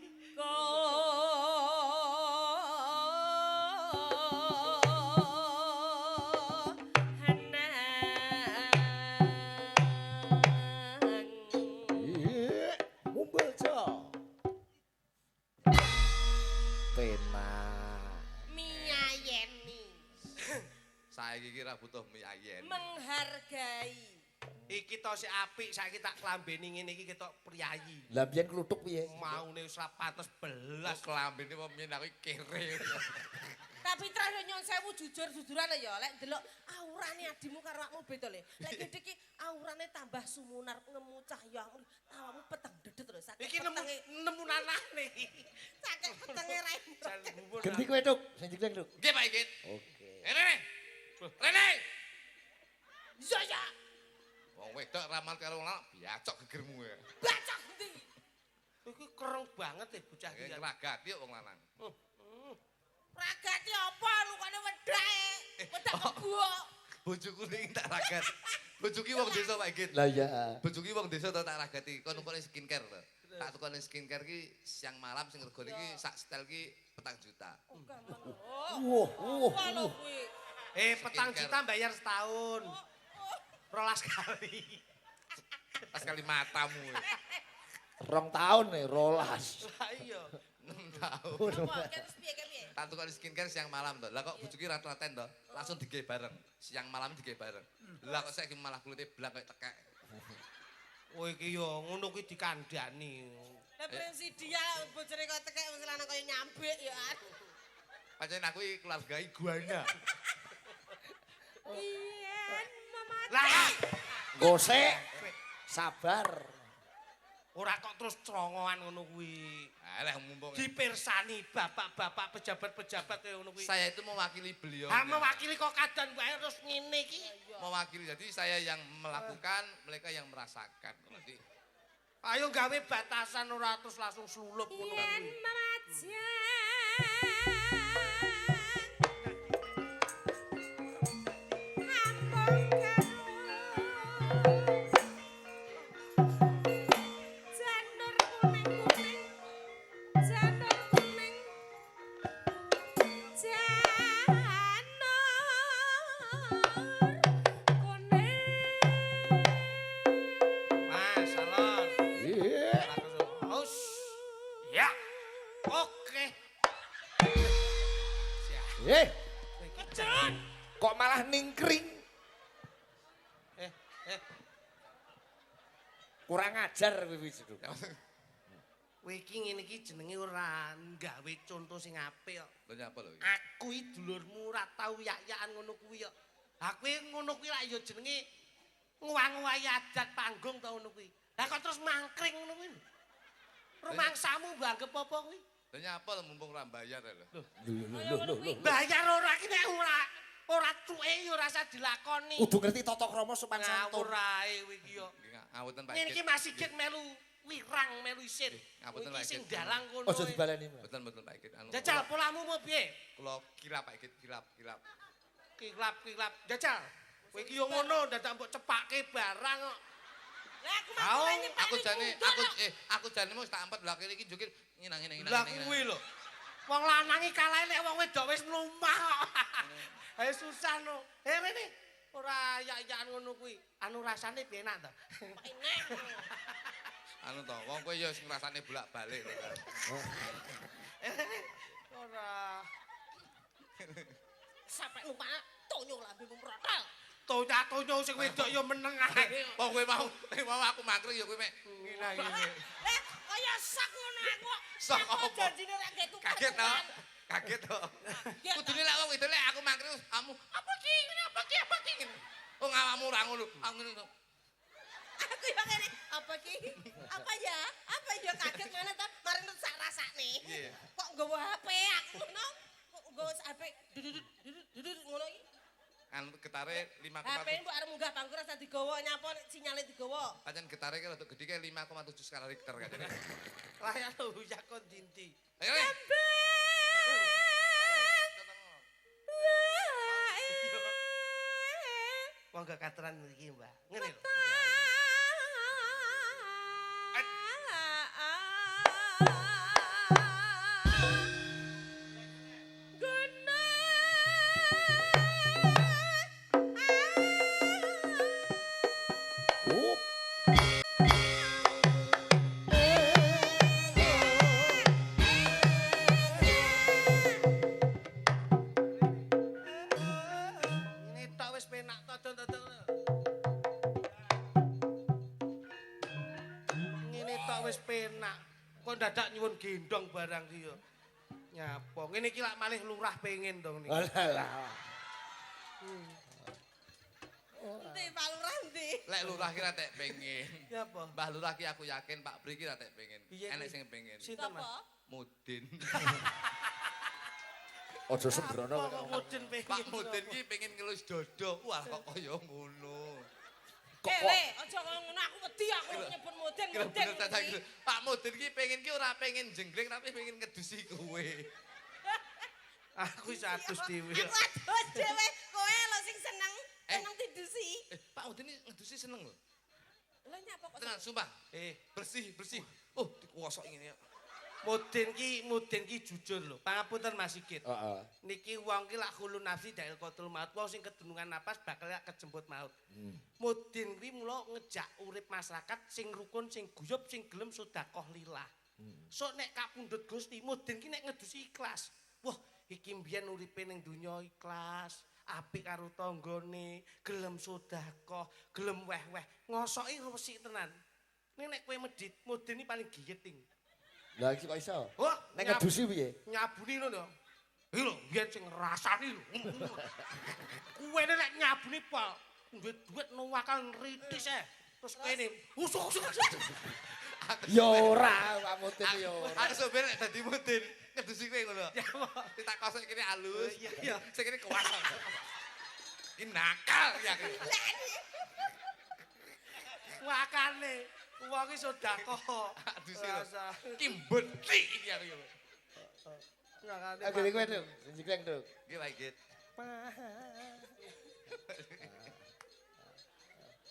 Mumbuljo. Pena. Miyayeni, Saiki iki ra butuh mie ayen. menghargai. Iki to sik apik, saiki tak klambeni ngene iki ketok priyayi. Lah biyen kluthuk piye? Maune wis ra pantes belas. Kelambene wong mien aku kere. Tapi terus nyon sewu jujur-jujuran ya, lek ndelok aurane adimu karo awakmu beda le. Lek gede iki aurane tambah sumunar ngemu cahyamu, awakmu peteng dedet lho. Saking Iki nemu nanane. saking petenge ra. Jan bubur. Ganti kowe Tuk, sing jengleng Tuk. Nggih Pak Igit. Oke. Rene. Rene. Iya ya, Wong wedok ramal karo wong lanang biacok gegermu ya. bacok ndi. Iki kereng banget ya bocah iki. Kayak ngeragati kok wong lanang. Ragati apa lukane wedake? Wedak kebuk. Bojoku ning tak ragat. Bojoku wong desa Pak Igit. Lah ya. Bojoku wong desa to tak ragati. Kon tukone skincare to. Tak tukone skincare ki siang malam sing regane iki sak setel ki 4 juta. Oh, walau kuwi. Petang juta bayar setahun. 12 kali. Pas kali matamu. 2 tahun nih, rolas. Lah iya. 6 tahun. Apa terus piye ke piye? Tak tukone skincare siang malam to. Lah kok bojoku ra telaten to. Langsung digawe bareng. Siang malam digawe bareng. Lah kok saiki malah kulite blang koyo tekek. Oh iki yo ngono kuwi dikandhani. Lah Presidia bojone kok tekek wis lanang kaya nyambik ya. Pancen aku iki keluarga iguana. Yen mama. Lah, Gosek. Sabar. ora kok terus crongoan ngono kuwi. Alah mumpung. Dipirsani bapak-bapak pejabat-pejabat kaya ngono kuwi. Saya itu mewakili beliau. Ha mewakili kok kadan wae terus ngene iki. Mewakili. Jadi saya yang melakukan, mereka yang merasakan. Jadi Ayo gawe batasan ora terus langsung slulup ngono Yen kuwi. mama Mas, salon. Iya. Haus. Ya. Oke. Siap. Eh, kok malah ningkring? Eh. Kurang ajar kowe wis Tuk. Kowe iki ngene iki jenenge ora gawe contoh sing apik kok. lho nyapa lho iki? Aku iki dulurmu ora tau yak-yakan ngono kuwi kok. Ha kowe ngono kuwi lak ya jenenge nguwang-nguwahi adat panggung ta ngono kuwi. Lah kok terus mangkring ngono kuwi. Rumangsamu banggep apa kuwi? Lho nyapa lho mumpung ora bayar lho. Loh. Bayar ora ki nek ora ora cuke yo rasa dilakoni. Kudu ngerti tata krama sopan santun. Ngawur ae kowe iki yo. Ngapunten Pak Ngene iki Igit. Mas Sigit melu wirang melu isin. Ngapunten, Iki Pak sing Igit. dalang kono. Aja dibaleni. Mas. Betul betul Pak Igit. Jajal polamu mau piye? Kula kilap Pak Igit, kilap. Kilap. Jajal. Kowe iki yo ngono dadak mbok cepake barang kok. Lah aku mau nyepeni. Aku jane mesti tak ampet lha kene iki jukir nginang. Lah kuwi lho. Wong lanangi kalah nek wong wedok wis mlumpah kok. Ayo susah no. Rene ora yak-yakan ngono kuwi. Anu rasane piye enak to? Enak. Anu to, wong kowe ya sing rasane bolak-balik lho. Ora. Sampai lupa tonyo lambe mrotel. Tonyo sing wedok ya meneng ae. Wong kowe mau aku mangkring ya kowe mek Ngene. Kaya sak ngono aku. Sak apa? Janjine lek gek tuku. Kaget to. Kudune lek wong wedok lek aku mangkring kamu apa ki ngene. Wong awakmu ora ngono. Aku ngene. Aku yo ngene. Apa ki? Apa ya? Kaget mana to? Mari sak rasane. Kok nggawa HP aku ngono? Kok nggawa HP dudut ngono iki? Kan getare 5,7. HP mbok arep munggah bangku rasa digawa nyapa sinyale digawa. Pancen getare ki rada gedhe ki 5,7 skala Richter katene. Lah ya huyak kon dinti. Ayo. Wong gak kateran iki, Mbak. Ngene lho. Ngene tok wis penak todon-todon. Ngene tok wis penak. Kok dadak nyuwun gendong barang ki yo. Nyapa. Ngene iki lak malih lurah pengen dong niki. Alah. Ndi Pak Lurah ndi? Lek lurah ki ra tek pengen. Nyapa? Mbah lurah ki aku yakin Pak Bri ki ra tek pengen. Piye Enek kuwi? sing pengen. Sinten, Mas? Apa? Mudin. Aja sembrono. Kok mudin pengen. Pak Mudin ki pengen ngelus dodo. Wah kok kaya ngono. Aja ngono aku wedi aku nyebut mudin. Kira bener tak saiki. Pak Mudin ki pengen ki ora pengen jenggreng tapi pengen ngedusi kowe. Aku wis adus dhewe. Aku adus dhewe, kowe lho sing seneng didusi. Pak Mudin iki ngedusi seneng lho. Lha nyapa kok Tenan sumpah. Bersih. Oh, dikuwasok ngene ya. Mudin ki jujur lho. Pangapunten Mas Sigit. Heeh. Niki wong ki lak khulun nafsi dail qatul maut. Wong sing kedunungan napas bakal kejemput maut. Mudin kuwi mula ngejak urip masyarakat sing rukun, sing guyub, sing gelem sedekah lillah. Sok nek kapundhut Gusti, Mudin ki nek ngedusi ikhlas. Wah, iki mbiyen uripe ning donya ikhlas, apik karo tanggane, gelem sedekah, gelem weh-weh. Ngosoki resik tenan. Nek kowe medhit, Mudin iki paling giyeting. Lah iki kok iso? Wah, Nek ngedusi piye? nyabuni ngono. Iki lho, biyen sing ngrasani lho. Kuwene nek nyabuni pol, duit nuwakal nritis Terus kene usuk-usuk. Ya ora, Pak Mudin ya ora. Aku soben nek dadi Mudin ngedusi kowe ngono. Ya apa? Tak kosok kene halus. Iya. Sing kene kuwasok. Iki nakal ya. Wakane wong iki sedekah. Aduh sih. Ki mbeti iki aku ya. Oke, kowe dong. Jenggreng dong. Nggih Pak Igit.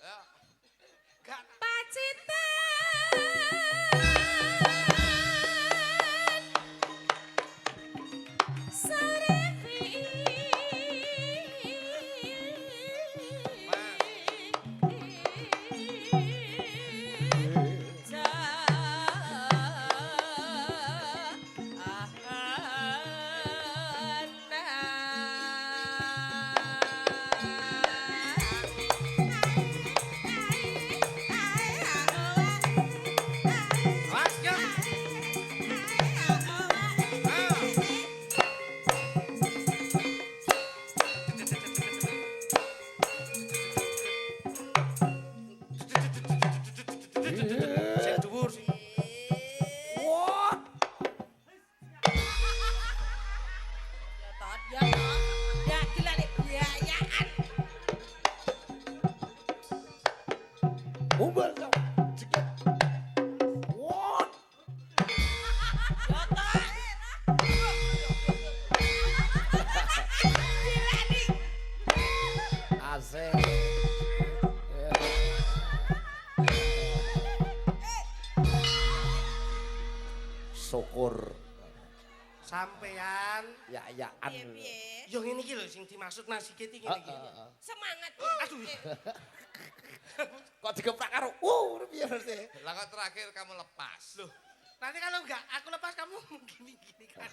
Ya. Gak sampean. Ya-yaan. Piye-piye? Yo ngene iki lho sing dimaksud Mas Sigit iki ngene iki. Semangat. Aduh. Kok digeprak karo piye mesti? Lah kok terakhir kamu lepas. Loh, nanti kalau enggak aku lepas kamu gini-gini kan.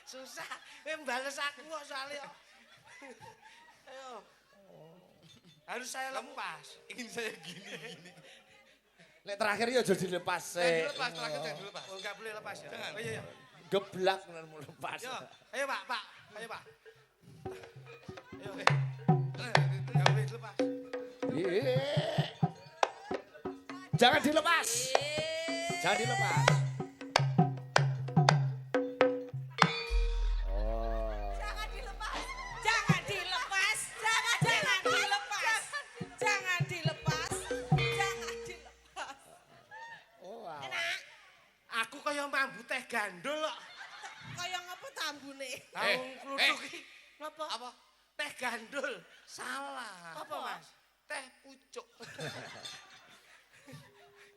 Susah. Bales aku kok soalnya. Ayo. Harus saya lepas. Ingin saya gini. Nek terakhir ya aja dilepas Jangan sik. dilepas, terakhir jangan dilepas. Oh, enggak boleh lepas ya. Jangan. Oh iya. Geblak mau lepas. Yo, ayo Pak. Ayo Pak. Ayo. Enggak boleh dilepas. Jangan dilepas. Jangan dilepas. Jangan dilepas. Jangan dilepas. Jangan dilepas. Jangan dilepas. Jangan dilepas. Oh, Enak. Aku kaya mambu teh gandul kok. Kaya ngapa tambune? Tahu kluthuk iki. Napa? Apa? Teh gandul. Salah. Apa, Mas? Teh pucuk.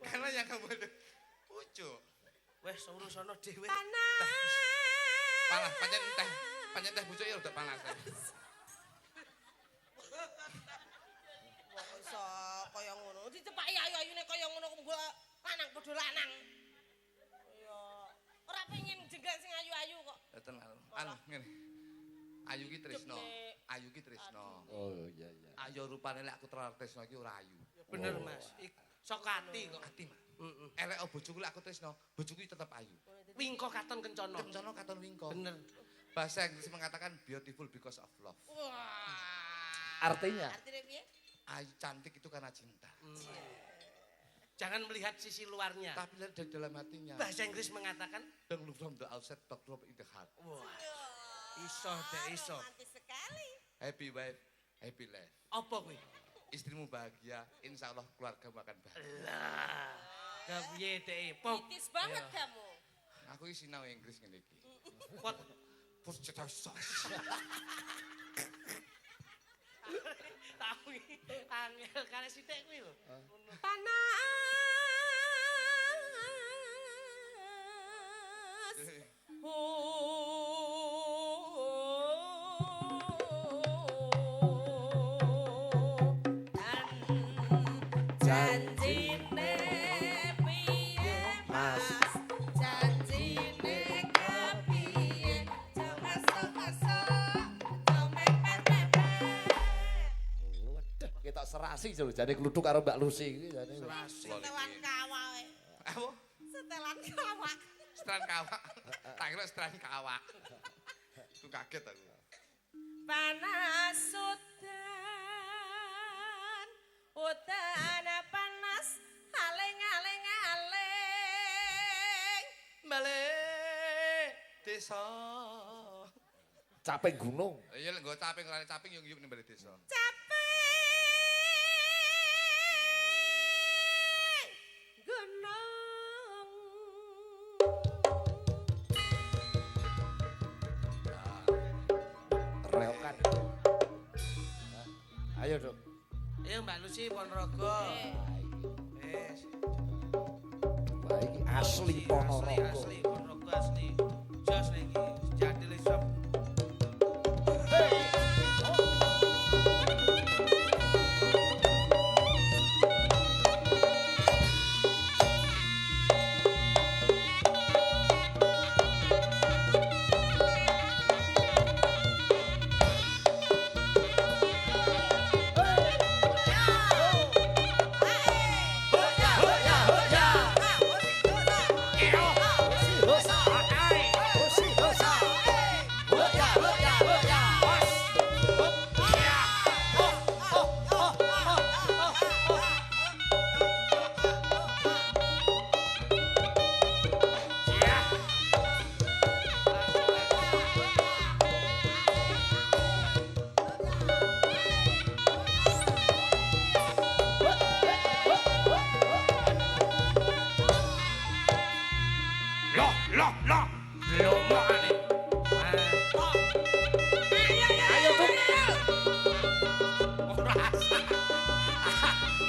Karena yang kamu ada pucuk. Wes urusono dhewe. Panas. Panas, pancen teh pucuk ya udah panas. Kok iso kaya ngono? Dicepaki ayu-ayune kaya ngono kok lanang padha lanang. Ya, ora pengen jenggal sing ayu-ayu kok. Mboten ngene. Ayu ki tresno. Ayu ki tresno. Oh iya. Ayo rupane lek aku terlalu tresno iki ora ayu. Bener, Mas. Sok ati kok. Ati, Mas. Elek bojoku lek aku tresno, bojoku tetep ayu. Wingko katon kencana. Kencana katon wingko. Bener. Bahasa Inggris mengatakan beautiful because of love. Wah. Artinya Artinya piye? Ayu cantik itu karena cinta. Jangan melihat sisi luarnya. Tapi lihat dari dalam hatinya. Bahasa Inggris mengatakan, Don't look from the outside, but look in the heart. wah, iso deh iso. Romantis sekali. Happy wife, happy life. Apa kuwi? Istrimu bahagia, insya Allah keluargamu akan bahagia. Lah, gak piye deh. Pop. Kritis banget kamu. Aku ini sinau Inggris ngene iki. Pot. Tahu iki. Angel kare sithik kuwi lho. Panas. Janjine piye Mas? Janjine kepiye? Jangan masuk-masuk, domeng pepepet. waduh ketok serasi lho jane kluthuk karo Mbak Lucy iki jane. Setelan kawak. Apa? Setelan kawak. Seteran kawak. Tak kira seteran kawak. Aku kaget aku. Panas udan, udan panas, aling-aling aling. Balik desa. Caping gunung. Iya lek nggo caping lare caping yo yuk ning bali desa. Capek gunung. Reokan. Ayo, Dok. Ayo Mbak Lucy Ponorogo. Wes. Wah, iki asli Ponorogo. Asli Ponorogo asli. Jos iki jadi lesop.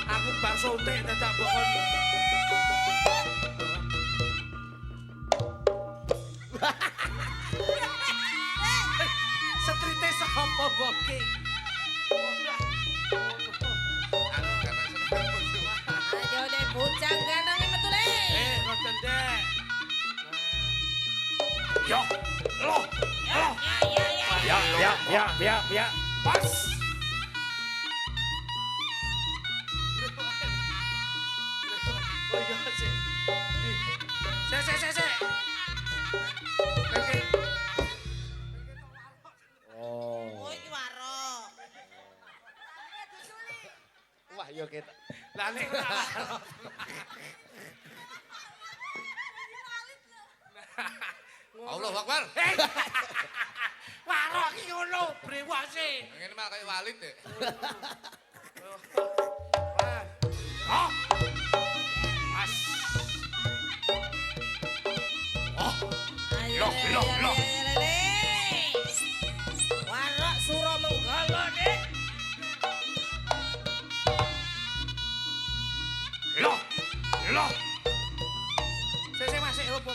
Aku bakso tek dadak bokon. Ya iki. Anu karena seneng bojo. Ayo deh bujang gandeng metu le. Ngoten Dek. Yo, loh, loh. Ya. Pas. Oh iya sih. Sik. Oke. Oh iki warok. Wah, yo kita. Lah nek ora Allahu Akbar. warok iki ngono, brewase. Ngene mah kaya Walid deh. Oh. Mas. Ayo. Loh. Warok Suro Menggala nek. Loh. Sik Mas, sik opo.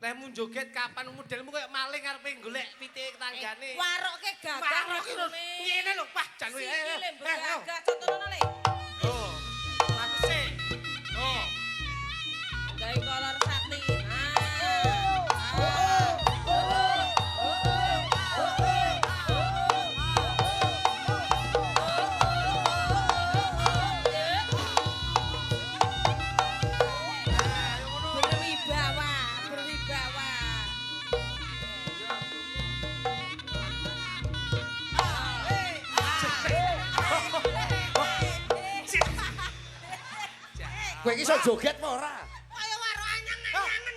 Lemu joget kapan modelmu kayak maling arepe golek pitik tanggane. Warok ke gagah. Warok iki lho. Ngene lho, Pak, jan kowe. Sikile gagah contohno le. Oh. Aku sik. Oh. Gawe kolor sakti. Berwibawa. Kowe iki iso joget apa ora? Kaya warok anyang-anyangen.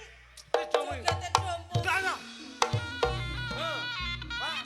Joget. Joget dompo. Gana. Pas.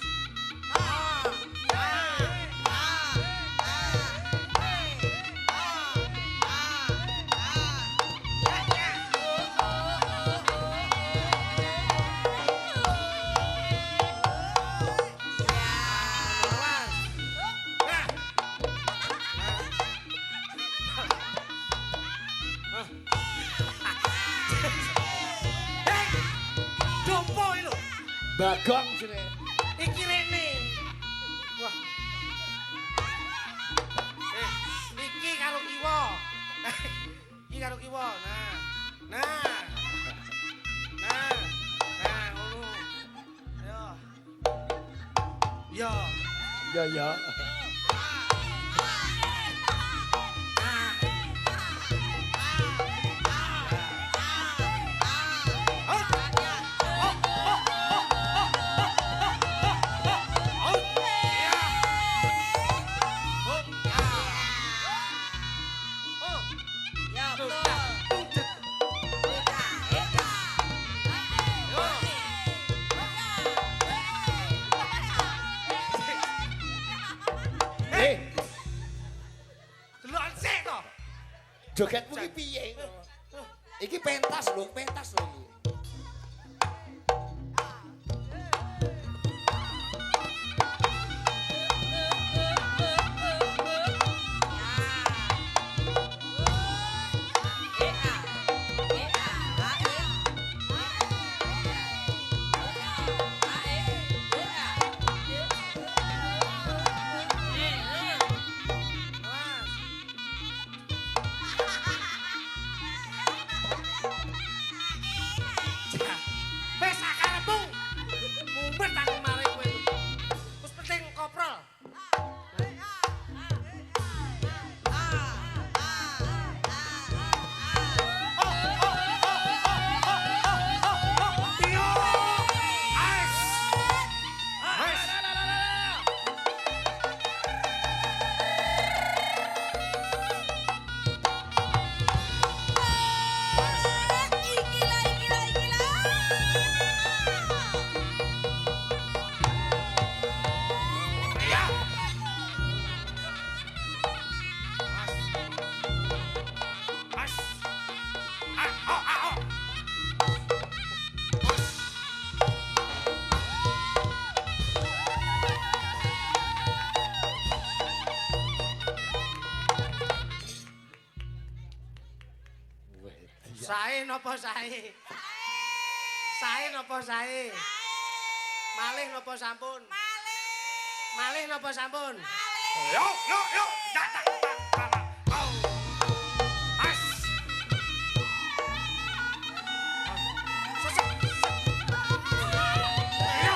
Dompo iki lho. Bagong jenenge. Iki rene. Wah. Iki karo kiwa. Iki karo kiwa. Nah, ngono. Yo. Ya. Ya betul. Eh, Delok sik to. jogetmu ki piye? Iki pentas lho iki. Wis sakarepmu. Mumpet aku mari kowe. Wis penting koprol. Sae napa sae? Sae napa sae? Malih napa sampun? Malih. Malih napa sampun? Yo, yo, yo. Tak, tak, tak, tak. Oh. Pas. Sesek. Yo.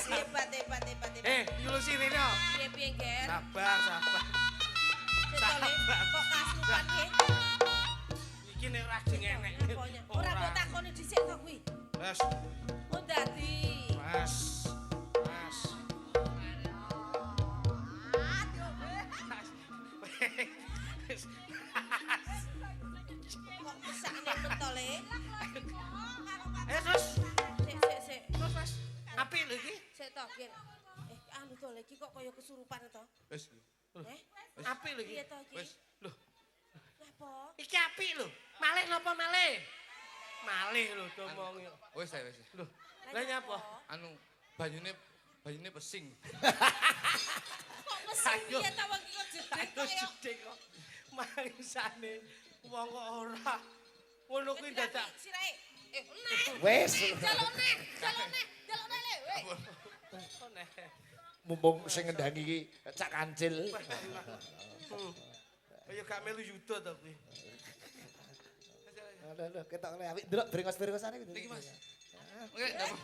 Hebat, hebat, hebat, hebat. Yulusi Rino. Piye-piye, Ger? Sabar, sabar. Setole, kok kasupan nggih? Iki nek ora jengenek. Apanya? Ora mbok takoni dhisik to kuwi. Wes, Oh dadi. Mas. Mas. Wes. Kok mesakne mentole? Terus, Sik. terus Mas. Apik lho iki. Sik to, Ger. Anu to iki kok kaya kesurupan to? Wis. Eh? Apik lho iki. Piye to iki? Wis. Loh, Napa? iki apik lho. Malih napa malih? Malih lho domong yo. Wis ae wis. Loh, lha nyapa? Anu banyune pesing. Kok mesin Ayo. piye ta wong iki kok jedeg Aduh kaya jedeg kok. Mangsane wong kok ora. Ngono kuwi dadak. sirahe. Neh. Wis. Jaluk neh le. Weh. Kok neh. Mumpung sing ngendangi iki Cak Kancil. Kaya gak melu yuda to kuwi. Lho, ketok le apik delok brengos-brengosane iki. Iki Mas. Oke, napa?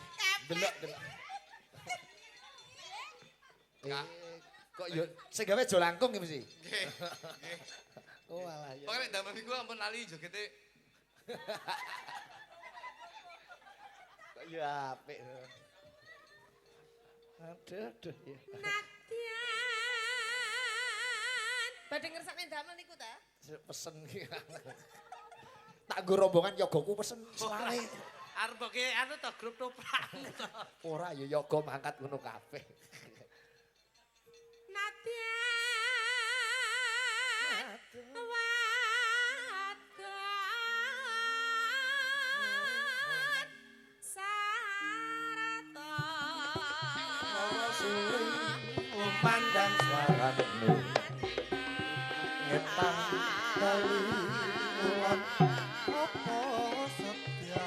Delok. Kok yo sing gawe jo langkung iki mesti. Nggih. Oh alah ya. Pokoke nek damel niku ampun lali jogete. Kok yo apik. Aduh ya. Nadian. Badhe ngersakne damel niku ta? Pesen iki. Tak nggo rombongan yogaku pesen selawe. Arep kok anu to grup toprak to. Ora ya yoga mangkat ngono kabeh. Nadian. Wadon. Sarata. Pandang suaramu ngetang bali ulan opo setya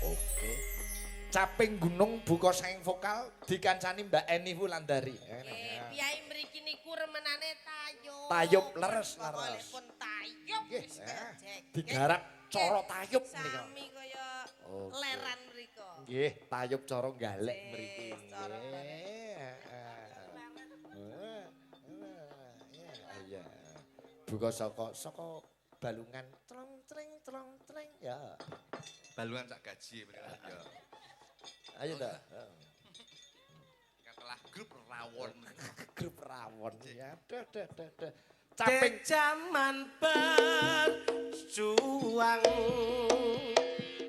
Oke. Caping gunung buka saing vokal dikancani Mbak Eni Wulandari. Piyai mriki niku remenane tayub. Tayub leres. Pokokipun tayub Nggih, wis gajek. digarap cara tayub nika. Sami kaya Oke. leran mriko. Nggih, tayub cara galek Wis, mriki. cara Iya. Buka saka balungan trong treng ya. Balungan sak gaji bener ya. Ayo ta. Katalah grup rawon. Grup rawon ya. Duh. Caping Zaman berjuang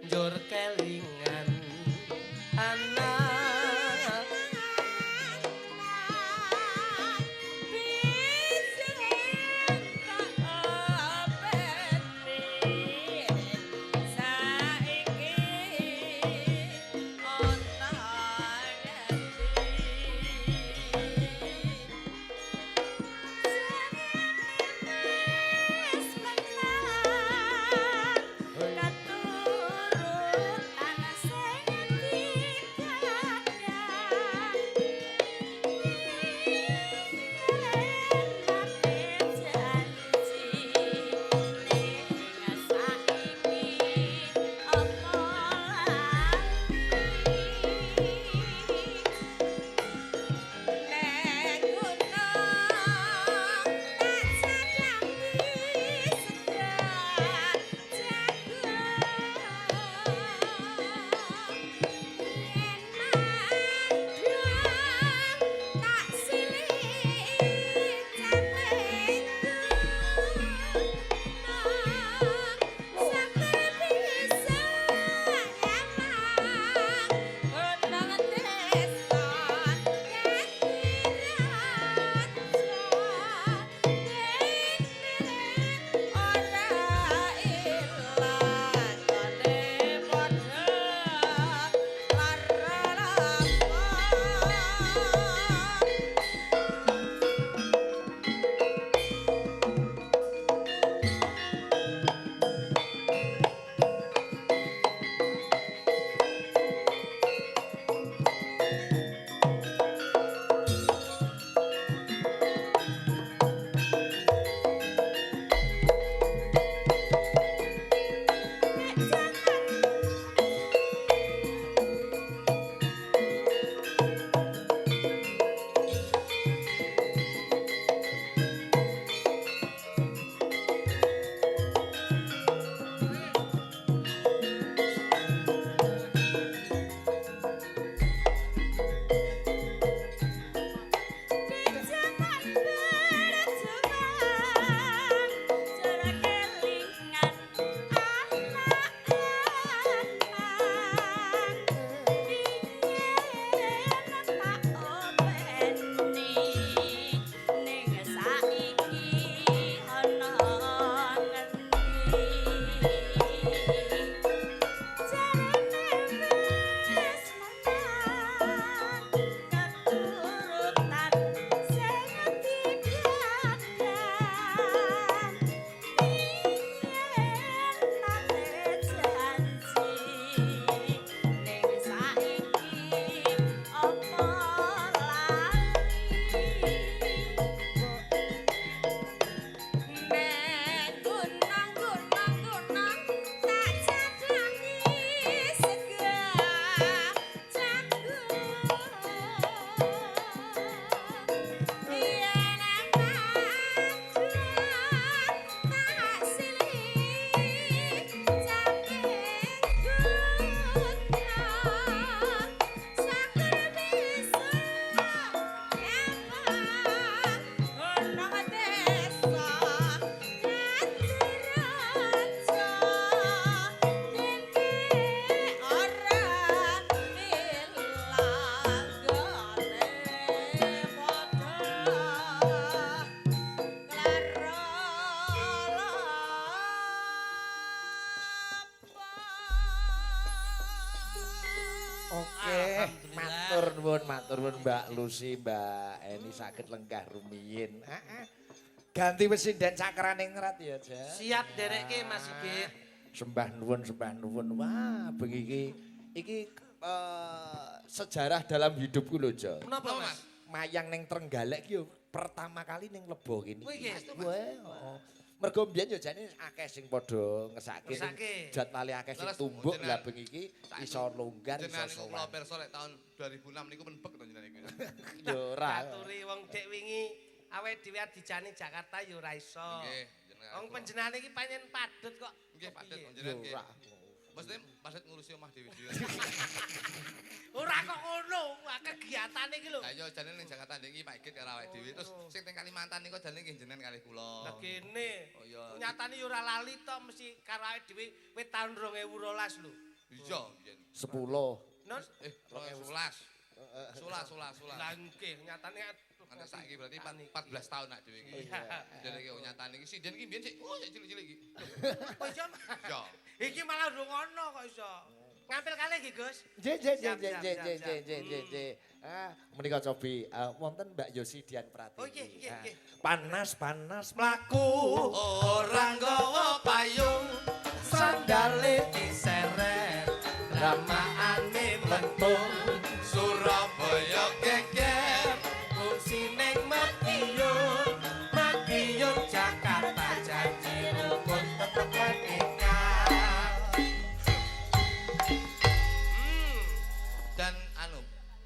njur kelingan anak Katu matur nuwun Mbak Lucy, Mbak Eni saged lenggah rumiyin. Heeh. Ganti wesinden cakraning ngerat ya, Ja. Siap derekke Mas Sigit. Sembah nuwun, sembah nuwun. Wah, bengi iki sejarah dalam hidupku lho, Jo. Menapa Mas? Mayang ning Trenggalek ki yo pertama kali ning Lebo kene. Kowe iki? Wah, heeh. Mergo mbiyen yo jane akeh sing padha ngesake Ngesake. jadwale akeh sing Terus tumbuk jenengan- lah bengi iki iso longgar iso Jenengan niku kula sowan. pirsa lek tahun 2006 niku menbek to jenengan niku. Yo ora. Aturi wong dek wingi awake dhewe dijani Jakarta ya ora iso. Nggih, jenengan. Wong panjenengan iki pancen padhet kok. Nggih, padet Piye? jenengan Yo nggih. ora. Maksudnya padet ngurusi omah dhewe-dhewe. Ora kok ngono, kegiatane iki lho. Lah iya jane ning Jakarta ndek iki Pak Igit karo awake dhewe. Terus sing teng Kalimantan niku jane nggih jenengan kalih kula. Lah kene. Oh iya. Nyatane ya ora lali to mesti karo awake dhewe wit taun 2012 lho. Iya, biyen. 10. Non 2011. Sulah. lah nggih nyatane Nanti saiki berarti 14 tahun nak dhewe iki. Iya. Jadi iki nyatane iki sinden iki mbiyen sik sik cilik-cilik iki. Oh iya. Iya. Iki malah ndongono kok iso. Ngampil kalih nggih, Gus. Nggih. Siap, siap. Ah, menika cobi wonten Mbak Yosi Dian Pratiwi. Oh, nggih. Panas Mlaku ora nggawa payung, sandale diseret, ramaane mentung, Surabaya geger. fungsine Madiun, Madiun Jakarta janji rukun tetep merdeka. Dan anu,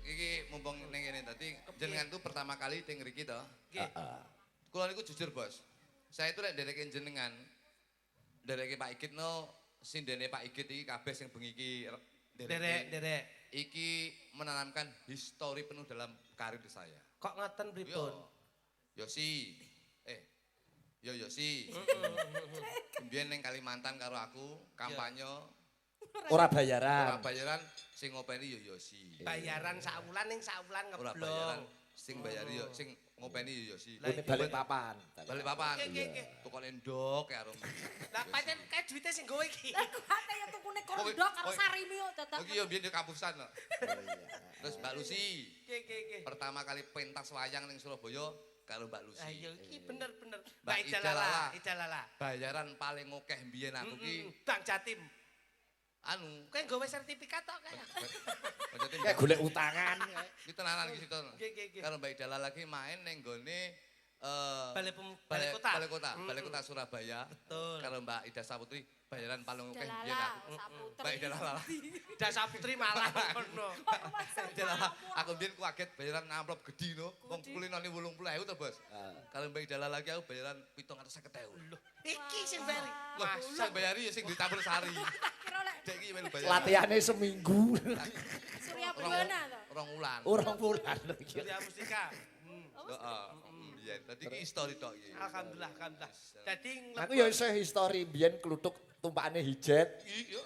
iki mumpung ning kene tadi jenengan tuh pertama kali teng mriki to. Nggih. Kula niku jujur, Bos. Saya itu lek ndereke jenengan, ndereke Pak Igit no, sindene Pak Igit iki kabeh sing bengi iki Derek. iki menanamkan histori penuh dalam karir saya. Kok ngoten pripun? Yosi. Yosi. Mbiyen ning Kalimantan karo aku kampanye ora bayaran. ora bayaran sing ngopeni yo Yosi. Bayaran sak wulan ning sak wulan Ora bayaran ngeblong. sing bayari yo sing ngopeni yo Yosi. Lah, Ini balik papan. Balik papan. Nggih. Tukone ndok karo. Lah pancen kae duwite sing gowe iki. Lah kok ate ya tukune kondok karo sarimi yo dadak. Iki yo biyen yo kapusan kok. Terus Mbak Lucy. Nggih. Pertama kali pentas wayang ning Surabaya karo Mbak Lucy. Ayo iki bener-bener. Mbak Mbak Idalala. Idalala. Bayaran paling akeh mbiyen aku ki Bang Jatim. anu Kowe nggawe sertifikat tok kae. Maksudnya Kayak golek utangan. iki tenanan iki situ. Nggih. Karo Mbak Idala lagi main ning gone Balai Kota. Balai Kota Surabaya. Betul. Karo Mbak Ida Saputri bayaran paling akeh mbiyen Dalala, aku. Saputri. Mbak Idala. Ida Saputri malah ngono. Idala aku mbiyen kaget bayaran amplop gedhi no. Wong kulinane 80.000 to, Bos. Kalau Mbak Idala lagi aku bayaran 750.000. Loh, iki sing bari. Wah, sing bayari ya sing ditabur sari. Kira lek Dek iki melu bayar. Latihane seminggu. Surya Buwana to. Rong wulan. Orang bulan iki. Surya Mustika. Heeh. Iya, tadi iki histori tok iki. Alhamdulillah. Dadi Aku ya isih histori biyen kluthuk tumpakane hijet, Iya.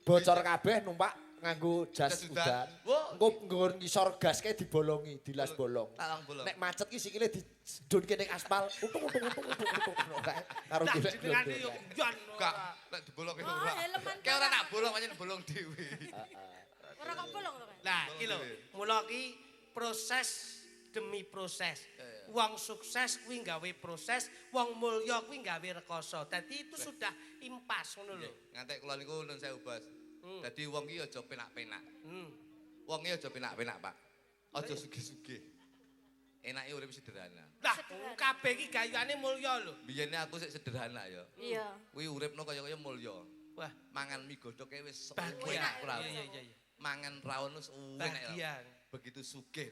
bocor kabeh numpak nganggo jas Jas udan. udan. Wah. Engko nggon ngisor gas kae dibolongi, dilas bolong. Talang bolong. Nek macet ki sikile didunke ning aspal, utung kae karo Lah golek jenengane yo glondo. guyon. Enggak, lek dibolong itu ora. helman Kayak ora tak bolong pancen bolong dhewe. Ora kok bolong to, Kan? Nah, iki lho, mula iki proses demi proses. Wong sukses kuwi gawe proses, wong mulya kuwi gawe rekoso. Dadi itu sudah impas ngono lho. Ngantek kula niku nun sewu, Bos. Dadi wong iki aja penak-penak. Wong iki aja penak-penak, Pak. Aja sugih-sugih. Enake urip sederhana. Lah, kabeh iki gayane mulya lho. Biyene aku sik sederhana ya. Iya. Kuwi uripno kaya-kaya mulya. Wah, Mangan mie godhoke wis bahagia. enak ora. Iya. Mangan rawon wis enak. Bahagia. Begitu sugih.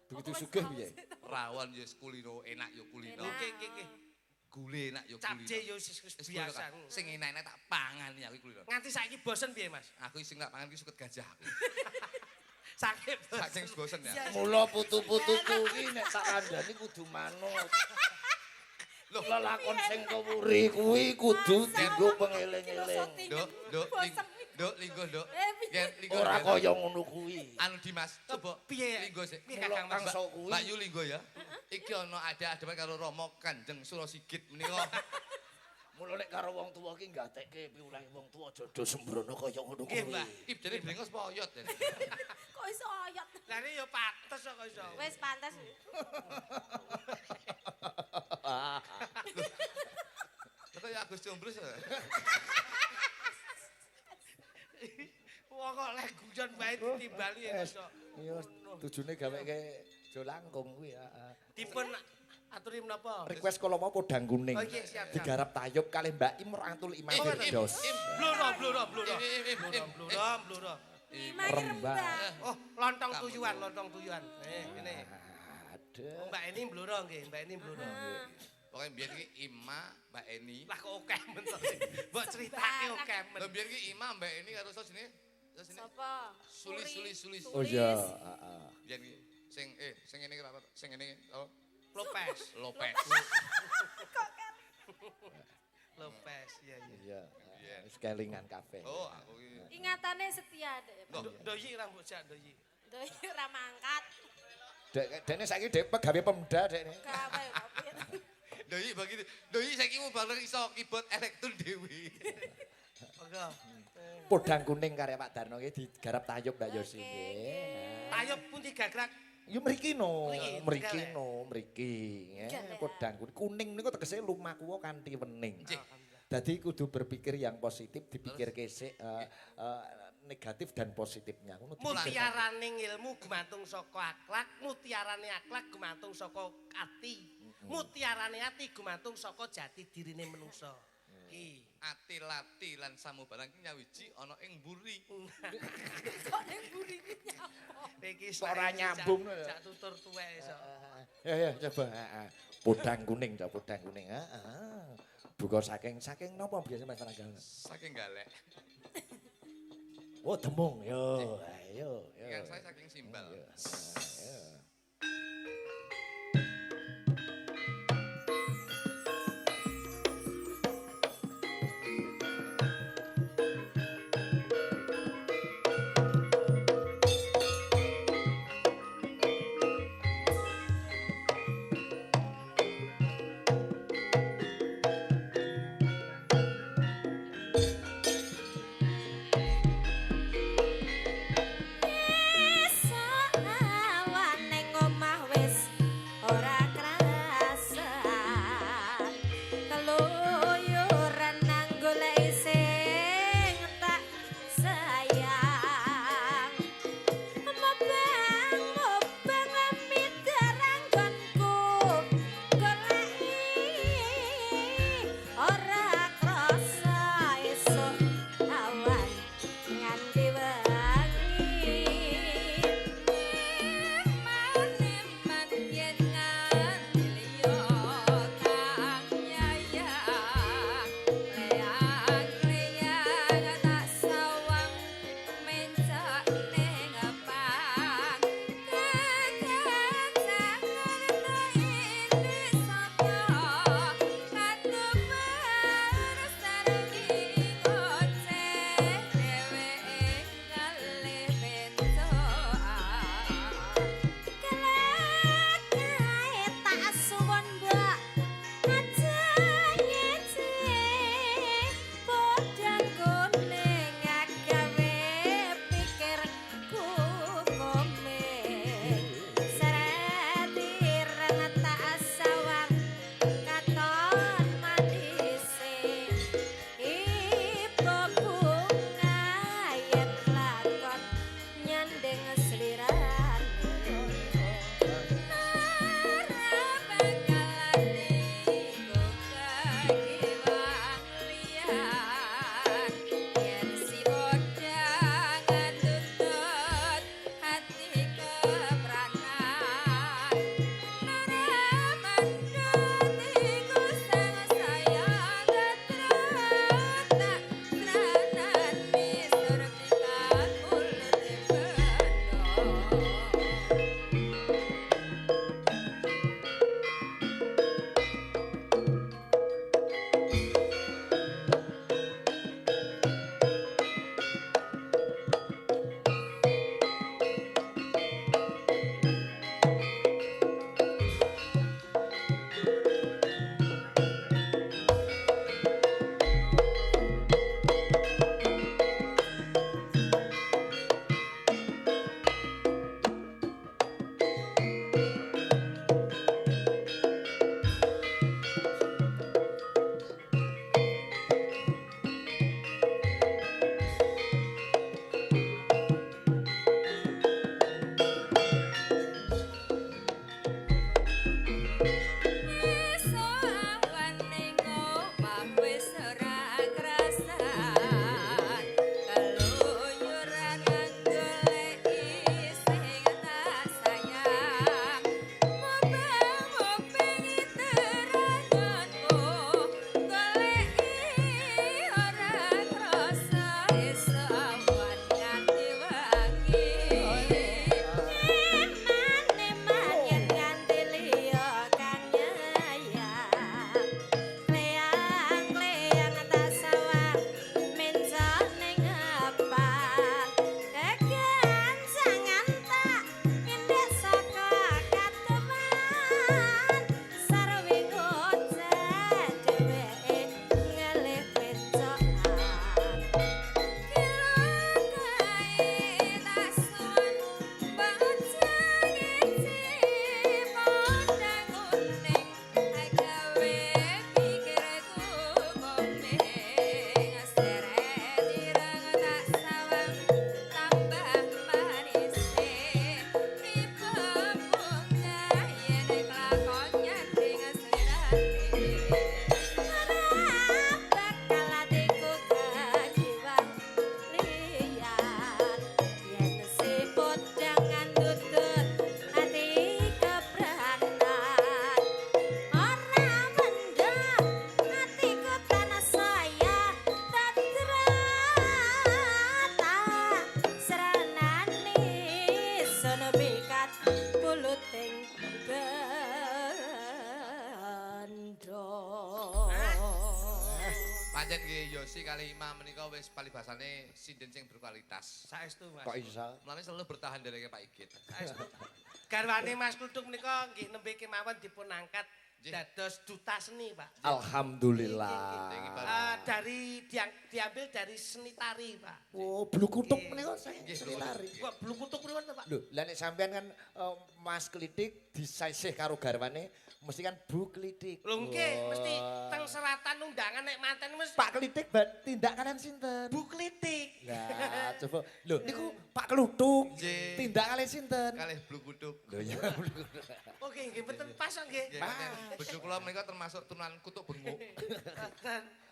Begitu sugih piye? Rawon ya kulino enak ya kulino. Oke. Gule enak ya kulino. Capce yo wis biasa. Sing enak-enak tak pangan ya kuwi kulino. Nganti saiki bosen piye, Mas? Aku sing tak pangan ki suket gajah. Sakit Saking bosen. bosen ya. Mula putu-putuku ki nek tak kandhani kudu manut. Loh, Lelakon sing kewuri kuwi kudu dienggo pengeling-eling. Nduk, linggo, Nduk. piye? Linggo. Ora kaya ngono kuwi. Anu Dimas, coba Piye? linggo sik. Piye Mula Kakang Mas? kangso kuwi. Mbak Yu linggo ya. Iki ana ada-adepan karo Rama Kanjeng Surasigit menika. Mula nek karo wong tuwa ki gatekke piwulange wong tuwa aja do sembrono kaya ngono Nggih, kuwi. Mbak. Ip jane brengos apa oyot jane. Kok iso oyot? Lah ini ya pantes kok iso. Wis pantes. Kok ya Agus Jombrus ya? Wong kok lek guyon bae ditimbali ya iso. Iya, tujune gaweke jo langkung kuwi, heeh. Dipun aturi menapa? Request kalau mau podang kuning. Oh, iya, siap, siap. Digarap tayub kali Mbak Im rantul Imam Oh, Firdaus. Bluro. Imah Rembang. Oh, lontong tuyuan. Ini. Aduh. Mbak Eni bluro nggih, Mbak Eni bluro. Pokoknya biar ki Ima, Mbak Eni. Lah kok oke men to. Mbok critake oke men. Lah biar ki Ima, Mbak Eni karo sini. Terus ini Sapa? sulis. Oh iya, heeh. Biar ki sing ngene karo sing ngene oh Lopez. Lopez. Lopez, iya. Iya. Wis kelingan kabeh. Oh, aku ki. Ingatane setia dek. Doyi rambut jak doyi. Doi ora mangkat. Dene saiki dek pegawe Pemda dekne. Gawe kopi. Doi saiki mau bareng iso keyboard elektron dhewe. Monggo. Podang kuning karya Pak Darno ki digarap tayub Mbak Yosi nggih. Tayub pun digagrak. Ya mriki no, Mriki, mriki. Gale. Podang kuning niku tegese lumaku kanthi wening. Nggih. Dadi kudu berpikir yang positif, dipikir kesik negatif dan positifnya. Ngono dipikir. Mutiarane ilmu gumantung saka akhlak, mutiarane akhlak gumantung saka ati. Mutiarane ati gumantung saka jati dirine manungsa. Ki Ati lati lan samubarang ki nyawiji ana ing mburi. Kok ning buri ki nyapa? iki Ora nyambung. Jak tutur tuwek iso. Ya coba. Podang kuning, podang kuning. Buka saking napa biasa Mas Ranggal? Saking galek. Oh, demung. Yo, ayo. Kan saya saking simbal. Sawane Pancen nggih Yosi kali Ima menika wis palibasane sinden sing berkualitas. Saestu Mas. Kok iso? Mulane selalu bertahan dari Pak Igit. Saestu. Garwane Mas Kluthuk menika nggih nembe kemawon dipun angkat Nggih. dados duta seni, Pak. Alhamdulillah. Nggih, Pak. Dari diambil dari seni tari, Pak. Oh, bulu kutuk menika sing Nggih, seni tari. Kok bluk kutuk pripun to, Pak? Lho, lah nek sampean kan Mas Klitik disisih karo garwane mesti kan Bu Klitik. Lho nggih, Wah. mesti teng seratan undangan nek manten mesti Pak Klitik tindak kanan sinten? Bu Klitik. Lah, coba. Lho, niku Pak Kluthuk. Nggih. Tindak kalih sinten? Kalih bluk kuduk. Lho ya. Oh nggih, nggih mboten pas kok nggih. Nggih, pancen bojo kula menika termasuk turunan kutuk benguk.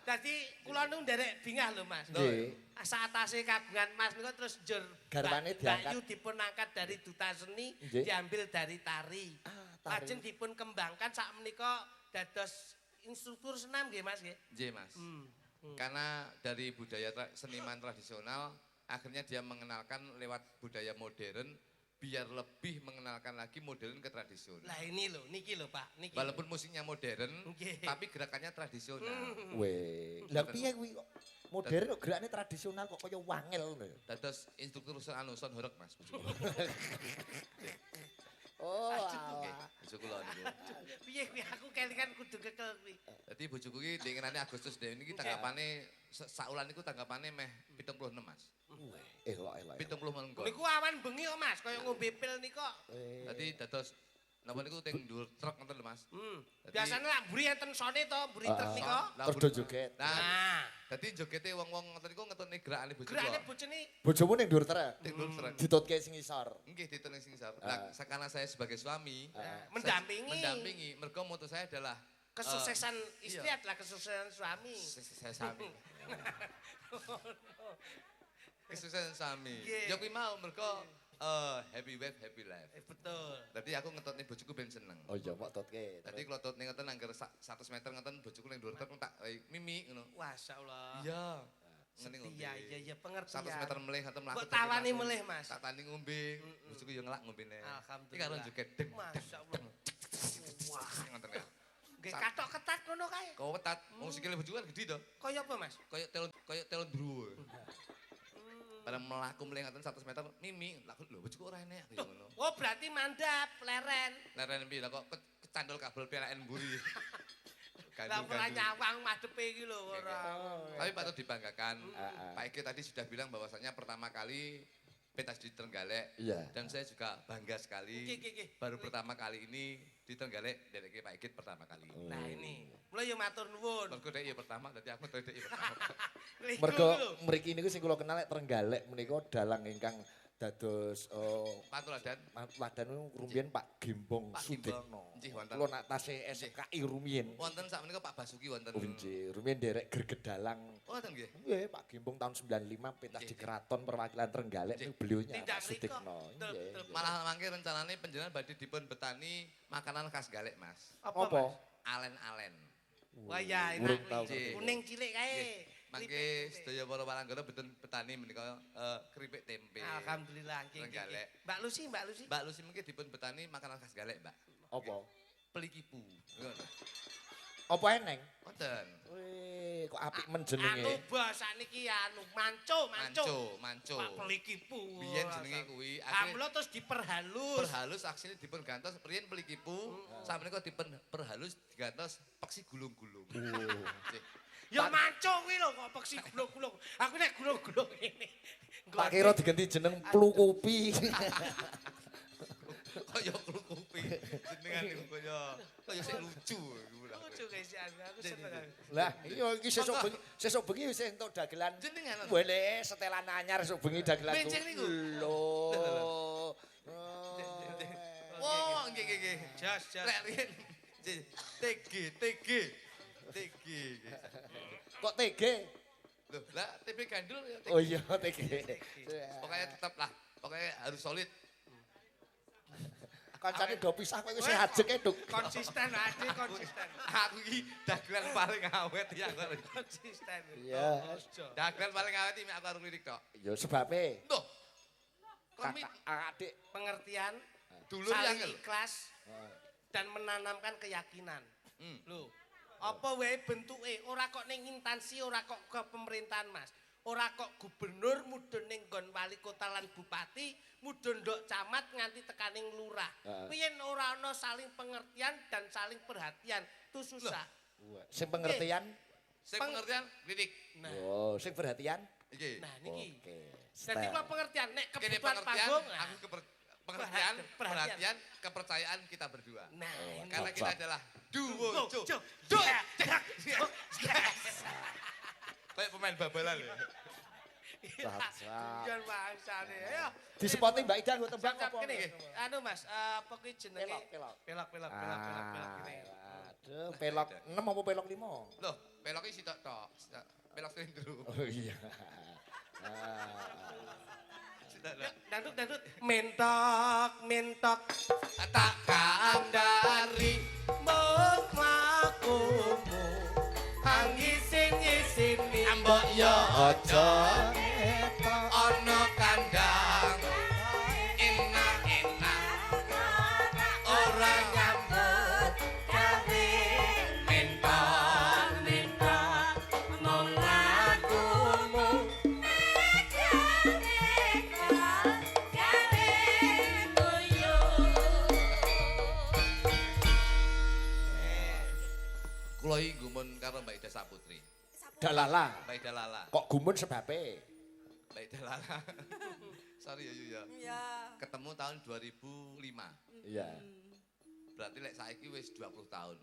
Dadi kula nu nderek bingah lho Mas. Nggih. Asa atase kagungan Mas niku terus njur Garwane Mbak diangkat. Yu dipun angkat dari duta seni, Nggih. diambil dari tari. tari. Lajeng dipun kembangkan sak menika dados instruktur senam nggih Mas nggih. Nggih, Mas. Karena dari budaya seniman tradisional akhirnya dia mengenalkan lewat budaya modern biar lebih mengenalkan lagi modern ke tradisional. Lah ini lho, niki lho Pak, niki. Walaupun musiknya modern, Nggih. tapi gerakannya tradisional. Weh, lah piye kuwi kok modern kok gerakane tradisional kok kaya wangel ngono ya. Dados instruktur son horeg Mas. bojo kula. Oh, Nggih, alah. bojo kula niku. Piye kuwi aku kelingan kudu kekel kuwi. Dadi bojoku iki dingenane Agustus dhewe niki tanggapane saulan niku tanggapane meh 76 Mas. Elok-elok. 70 mengko. Niku awan bengi kok Mas, kaya ngombe pil nika. Dadi dados napa niku teng dhuwur truk ngoten lho Mas. Biasane lak mburi enten sone to, mburi truk nika. Terus do joget. Nah, Nah, dadi jogete wong-wong ngoten niku ngetutne gerakane bojo gerakane kula. bojone Bojomu ning dhuwur trek. Teng dhuwur truk. Ditutke sing isor. Nggih ditulis sing sar. Nah, karena saya sebagai suami mendampingi. mendampingi mergo moto saya adalah Kesuksesan istri iya. adalah kesuksesan suami. saya sami. Kesuksesan sami. Nggih. Ya kuwi mau mergo happy wife happy life. Betul. Dadi aku ngetutne bojoku ben seneng. Oh iya, kok tutke. Dadi kalau tutne ngoten anggar 100 meter ngoten bojoku ning dhuwur truk tak mimi ngono. Masya Allah. Iya. Ngene ngombe. Iya, iya, iya, pengertian. 100 meter melih ngoten mlaku. Mbok tawani melih, Mas. Tak tani ngombe. Bojoku yo ngelak ngombene. Alhamdulillah. Iki karo joget deng. Masya Allah. Wah, ngoten ya. Nggih katok ketat ngono kae. Kau wetat, wong sikile bojoku kan gedhi to. Kaya apa, Mas? Kayak telon bro. Pada melaku melih ngoten 100 meter mimi, lha lho bojoku ora enek kaya ngono. Oh, berarti mandap, leren. Leren piye lah kok kecandol kabel PLN mburi. Lah ora nyawang madepe iki lho ora. Tapi patut dibanggakan. Heeh. Pak Eki tadi sudah bilang bahwasanya pertama kali pentas di Trenggalek Iya. dan saya juga bangga sekali. Nggih. Baru pertama kali ini di Trenggalek dari Pak Eki pertama kali. Nah ini, mulai yo matur nuwun. Mergo dek iya pertama, dadi aku dek iya pertama. Niku Mergo lho. mriki niku sing kula kenal lek Trenggalek menika dalang ingkang dados Patuladan. Ladan rumiyin Pak Gembong Pak Gembong. Sudikno. Nggih, wonten. Kula nak tase SKI rumiyin. Wonten sakmenika Pak Basuki wonten. Oh nggih, rumiyin derek gergedalang. Wonten nggih. Nggih, Pak Gembong tahun 95 pentas di Keraton Perwakilan Trenggalek niku beliaunya Tindak Pak mriko. Sudikno. Betul, Nggih. betul. Malah mangke rencanane panjenengan badhe dipun betani makanan khas Galek, Mas. Apa? Mas? Alen-alen. Wah ya Urung enak tau kuwi. ngerti. Kuning cilik kae. Nggih. Mangke sedaya para walanggana betani menika keripik tempe. Alhamdulillah nggih. Trenggalek. Mbak Lucy, Mbak Lucy. Mbak Lucy mungkin dipun betani makanan khas Galek, Mbak. Apa? Pelikipu. Ngono. Apa eneng? Wonten. Weh, kok apik men Anu jenenge. basa niki anu manco. Manco. Pak pelikipu. Biyen jenenge kuwi Amlo terus diperhalus. perhalus aksine dipun gantos riyen pelikipu sakmenika dipun perhalus digantos peksi gulung-gulung. Nggih. Ya manco kuwi lho kok peksi gulung-gulung. Aku nek gulung-gulung ini. Tak kira diganti jeneng Plukopi. Kaya klukupi jenengan niku kaya sing lucu. Lucu guys ya, aku seneng. Lah, iya iki sesuk bengi wis entuk dagelan. Jenengan. Boleh setelan anyar sesuk bengi dagelan. Benceng niku. Lho. Wah, nggih. Jas. Lek riyen TG. Kok tege? Loh, lah TB gandul ya TG. Oh iya, tege. Pokoknya tetap lah, pokoknya harus solid. Kancane do pisah kowe wis ajek e, Duk. Konsisten aja, konsisten. Aku iki dagelan paling awet ya aku. Konsisten. Iya. Dagelan paling awet iki aku arep lirik tok. Ya sebabe Loh. Kami adik Pengertian, dulur yang saling ikhlas, dan menanamkan keyakinan. Loh, Apa wae bentuke, ora kok ning instansi, ora kok ke pemerintahan, Mas. Ora kok gubernur mudhun ning nggon wali kota lan bupati, mudhun ndok camat nganti tekaning lurah. Piyen ora ana saling pengertian dan saling perhatian, itu susah. Sing pengertian. Sing pengertian kritik. Nah, Oh, sing perhatian. Iki. nah niki. Oke. Dadi kok pengertian nek Kene kebutuhan pengertian, panggung. aku pengertian, Perhatian. perhatian, kepercayaan kita berdua. Nah, ini. Karena kita adalah duo Cuk, cuk. cuk. Kayak pemain babalan ya. Jangan bangsane. Ayo. Disepoti Mbak Ida nggo tembang Siap-siap apa? kene. Anu Mas, apa kuwi jenenge? Pelok. Pelok kene. Aduh, pelok 6 apa pelok 5? Loh, peloknya sitok tok. Pelok selindro. Oh iya. Sitok tok. Dangdut. Mentok. Tak kandari Mok makumu. Hangisin-ngisini. ambok yo aja ana kandang. Enak-enak ora nyambut gawe mentok mong lakumu. Kula iki gumun karo Mbak Ida Saputri. Dalala. Mbak Ida Lala. Kok gumun sebabe? Mbak Ida Lala. Sorry ya Yu ya. Iya. Ketemu tahun 2005. Iya. Berarti lek saiki wis 20 tahun.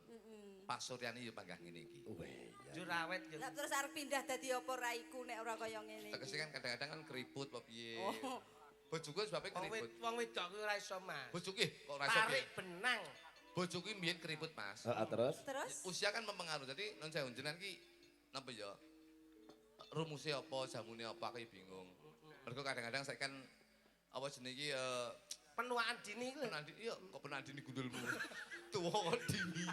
Pak Suryani yo panggah ngene iki. Jurawet yo. Lah terus arep pindah dadi apa ra iku nek ora kaya ngene iki. Tegese kan kadang-kadang kan keriput apa piye. Oh. Bojoku sebabnya keriput. Wong wedok kuwi ora iso, Mas. Bojoku kok ora iso Tarik piye? benang. Bojoku mbiyen keriput, Mas. Terus? Terus Usia kan mempengaruhi. Jadi non sewu jenengan ki napa ya? Rumusnya apa, jamune apa aku bingung. Mergo kadang-kadang saya kan apa jenenge iki Penuaan dini kuwi. penandi iya kok penandi gundulmu. Tuwa kok dini.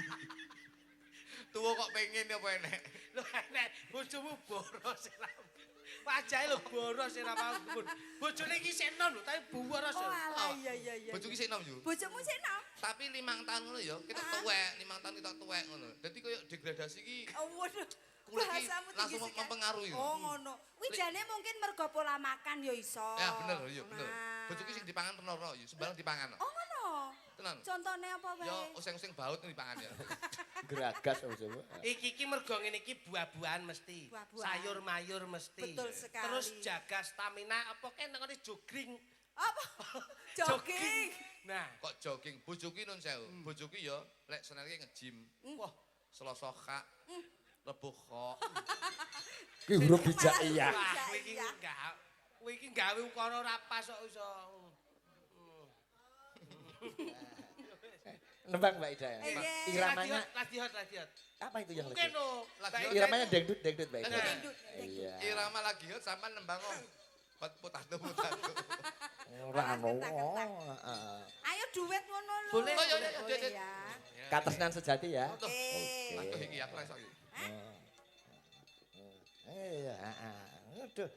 Tuwa kok pengen apa enek. Lho nek bojomu boros ora. Wajahe lho boros ora mau. Bojone iki sik enom lho, tapi boros. oh alah iya. Bojoku sik enom yo. Bojomu sik nom. Tapi 5 tahun ngono ya, kita tuwek, 5 tahun kita tuwek ngono. Dadi koyo degradasi iki Oh waduh. kulit iki Bahasamu tinggi langsung sekali. mempengaruhi. Oh ngono. Kuwi jane mungkin mergo pola makan ya iso. Ya bener, iya bener. Nah. Bojoku sing dipangan reno-reno ya, sembarang dipangan. Oh ngono. Tenan. Contone apa wae? Ya useng-useng baut dipangan ya. Geragas coba. Iki mergo ngene iki buah-buahan mesti. Buah-buahan. Sayur mayur mesti. Betul sekali. Terus jaga stamina apa kene ngene jogging. Apa? Jogging. Nah, Kok jogging, bojoku nun sewu. Bojoku ya lek seneng iki nge-gym. Wah, Selasa kak. Rebo kok. Ki huruf bijak iya. wah kowe iki gawe ukara ora pas kok iso. Nembang Mbak Ida ya. Iya. Iramanya Ladiot. apa itu yang Mungkin lagi? no. Lagi. Iramanya dangdut Mbak Ida. Dangdut. Iya. Irama lagi hot sampean nembang kok. Potato. Ora ono. Ayo duet ngono lho. Boleh. Oh, iya, Boleh iya. ya. Katresnan sejati ya. Oke. Aduh iki aku ra iso iki. Iya, aduh.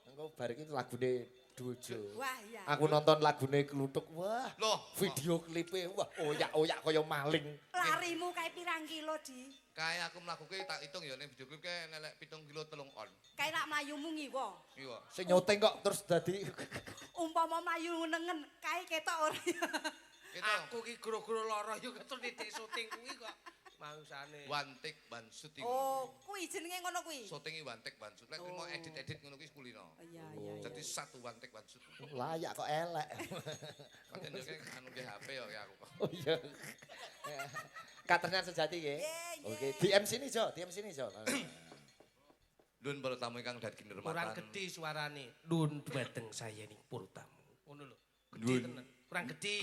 Engko bar iki lagune Dojo. Wah ya. Aku nonton lagune Kluthuk. Wah, Loh, video klipe wah oyak-oyak kaya maling. Larimu kae pirang kilo di? kayak aku mlakuke tak hitung ya ning video klip kae nelek 7 kilo 3 on. Kae lak mlayumu ngiwa. Iya. Sing nyoteng kok terus dadi Umpama mlayu nengen kae ketok ora ya. Gitu. Aku ki gro-gro lara yo ketul titik syuting kuwi kok. Mangsane. One take one shooting. Oh, kuwi jenenge ngono kuwi. Syuting one take one shoot. Lek mau edit-edit ngono kuwi kulino. Iya. Jadi satu one take one shoot. layak kok elek. Pancen yo anu ke HP yo ya aku kok. Oh iya. Katresnan sejati nggih. Oke, di MC ini Jo, di MC ini Jo. Dun para tamu ingkang dadi kinurmatan. Kurang gede suarane. Nun dhateng saya ning purtamu. Ngono lho. Gede Nun. tenan. Kurang gede.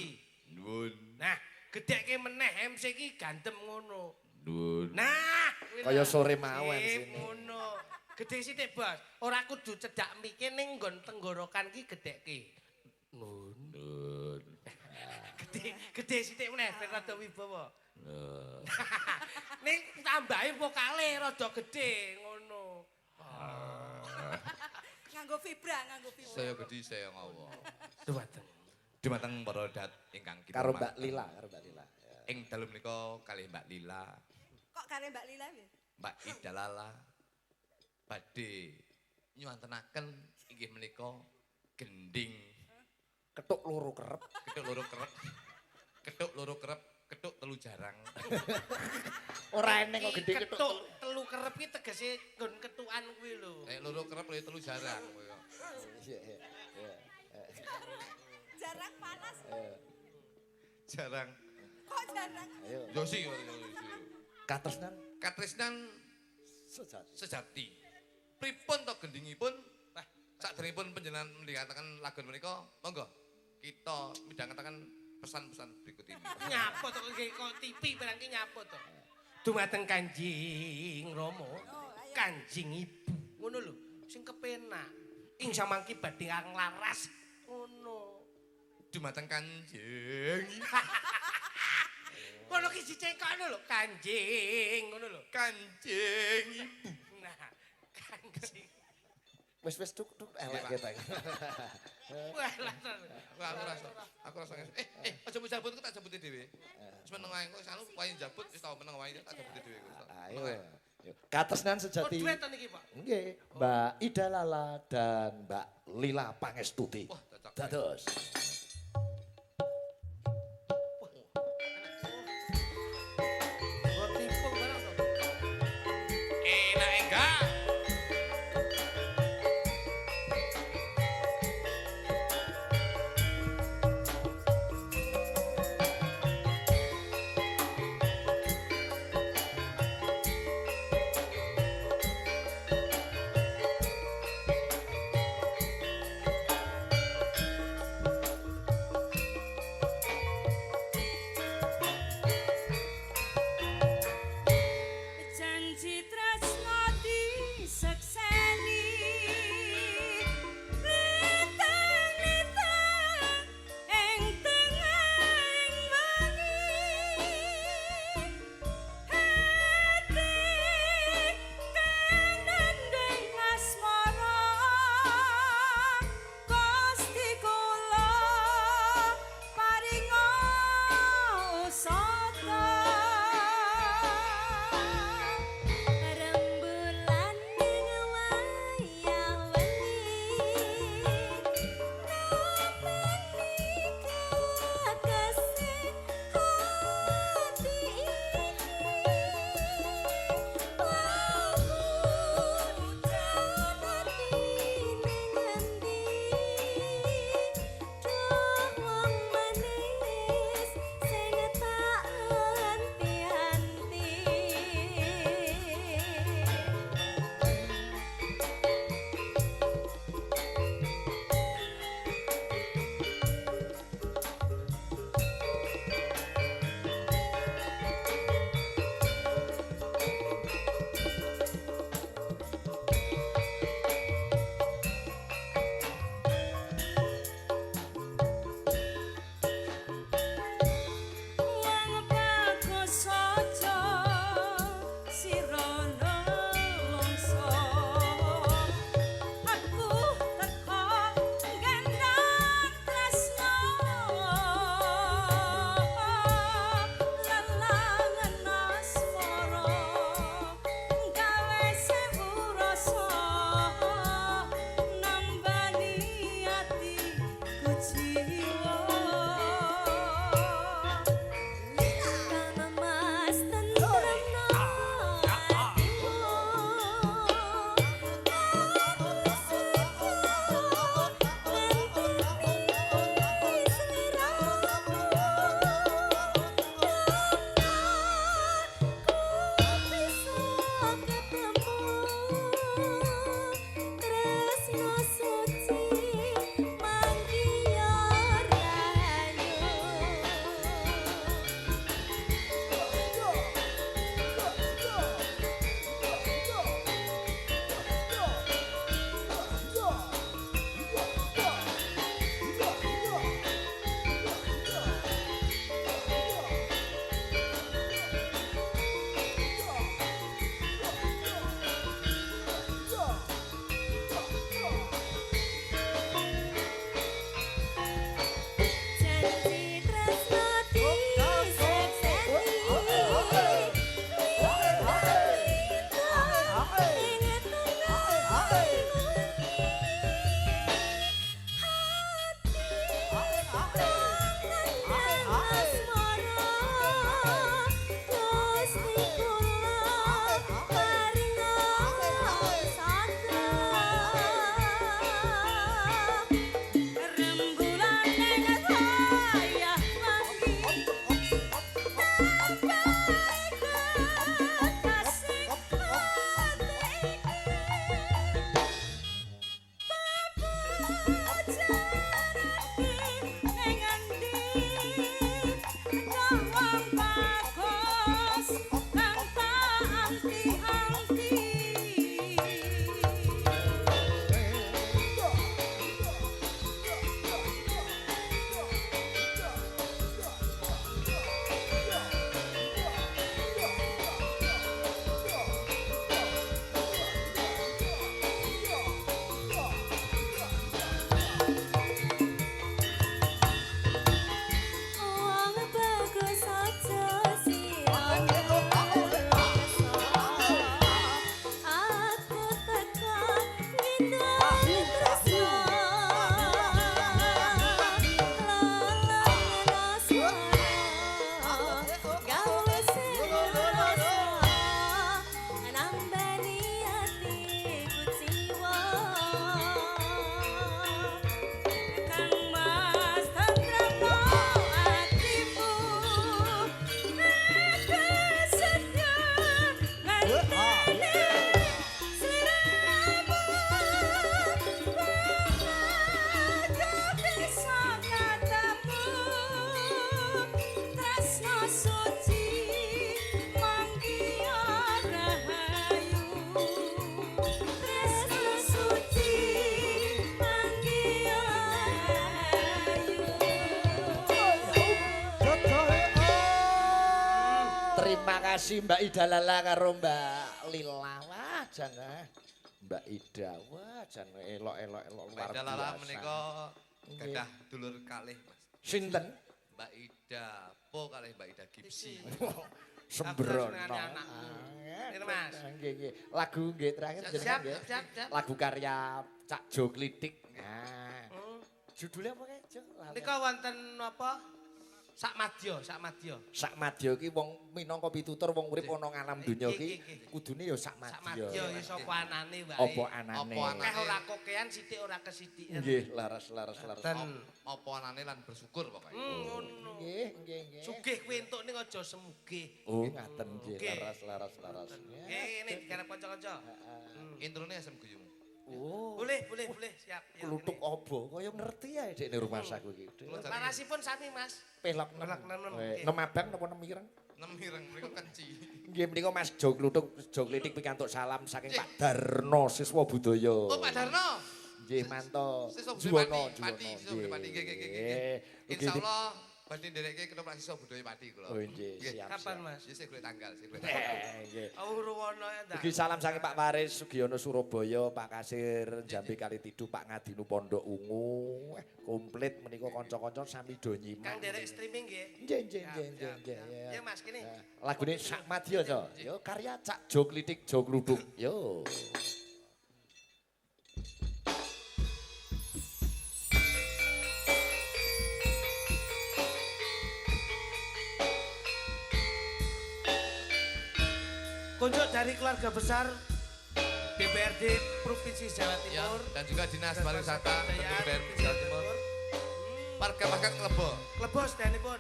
Nun. Nah, gedhekke meneh MC ki gandem ngono. Nun. Nah, kuwi Kaya lho. sore mawon sini. Ngono. Gede sithik, Bos. Ora kudu cedak mike ning nggon tenggorokan ki gedhekke. Nun. Nun. Gede sithik meneh ben rada wibawa. Ning tambahi vokale rada gede ngono. Nganggo vibra. Saya gede saya ngawa. Dumateng. Dumateng para dat ingkang Karo kinurmatan. Mbak Lila. Ing dalem menika kalih Mbak Lila. Kok kare Mbak Lila piye? Mbak Ida Lala badhe nyuwantenaken inggih menika gending Ketuk loro kerep. kethuk loro kerep kethuk loro kerep kethuk telu jarang. Ora eneng kok gede ketuk. Ketuk telu kerep ki tegese nggon ketukan kuwi lho. Nek loro kerep lho telu jarang kowe. Iya iya. Iya. Jarang panas. Jarang. Kok jarang? Ayo. Yo sih yo. Katresnan Katresnan sejati. sejati. Pripun to gendingipun? Wah, sakderengipun panjenengan mendikataken lagu menika, monggo kita midhangetaken pesan-pesan berikut ini. Nyapa to kok TV barang ki nyapa to. Dumateng Kanjeng Rama, Kanjeng Ibu. Ngono lho, sing kepenak. Ing samangki badhe nglaras. Ngono. Dumateng Kanjeng. Ngono ki dicekokno lho, Kanjeng. Ngono lho. Kanjeng Ibu. Nah, Kanjeng. Wis tuk elek kita. Wah, lah. Aku rasa. Aja njabut tak jabuti dhewe. Wis meneng wae kok sanu wae njabut wis tau meneng wae tak jabuti dhewe kok. Ayo. Katresnan Oh, sejati. duet to niki, Pak. Nggih, Mbak Ida Lala dan Mbak Lila Pangestuti. Wah, cocok. Dados. Nggon timpung barang to. Enak enggak? Janji tresno disekseni litang-litang ing tengahing wengi hati kanandeng asmara Gusti kula paringa usata rembulan ing kasih Mbak Ida Lala karo Mbak Lila. Wah, jan Mbak Ida, wah jan elok luar Ida Lala biasa. menika gadah dulur kalih, Mas. Sinten? Mbak Ida Po kalih Mbak Ida Gipsi. Sembrono. anakku. Ini, Mas. Nggih, nggih. Lagu nggih terakhir jenengan nggih. Siap. Lagu karya Cak Jo Klitik. Nah. Judulnya apa kae, Jo? Nika wonten apa? Sak madya. Sak madya ki wong minangka pitutur wong urip ana ngalam donya ki Nggih. kudune ya sak Sak madya. madya ya sapa anane wae. Apa anane? Apa anane? Keh ora kokean sithik ora kesithikan. Nggih, laras. Ten. Apa anane lan bersyukur pokoke. Ngono. Nggih. Sugih kuwi entuk ning aja semugih. Oh, ngaten nggih, Nggih. laras. Ini digarap kanca-kanca. Introne asem guyung. Oh, Boleh, siap. Ya, kluthuk ini. apa? Kaya ngerti ae dekne rumah saku iki. Larasipun sami, Mas. Pelok Pelok nenem, nggih. 6 abang napa 6 ireng? Nemireng mriku kenci. Nggih menika Mas Jo Kluthuk Jo Klitik pikantuk salam saking Pak Darno siswa budaya. Oh, Pak Darno. Nggih manto. Siswa Juwono, budaya Pati, siswa budaya Pati. Nggih. Insyaallah badhe ndereke ketoprak siswa budaya Pati kula. Oh nggih, siap. Kapan, Mas? Ya sik golek tanggal, Nggih. Ruwono ya ndak. Ugi salam saking Pak Waris Sugiono Surabaya, Pak Kasir Jambi Kalitidu, Pak Ngadinu Pondok Ungu. Komplit menika kanca-kanca sami do nyimak. Kang derek streaming nggih. Nggih. Ya Mas kene. Lagune sak madya to. Yo karya Cak Jo Klitik Jo Kluthuk. Yo. Kunjuk dari keluarga besar DPRD Provinsi Jawa Ya, Timur. dan juga Dinas Pariwisata Kabupaten Jawa Timur. Warga-warga Klebo. Klebos danipun.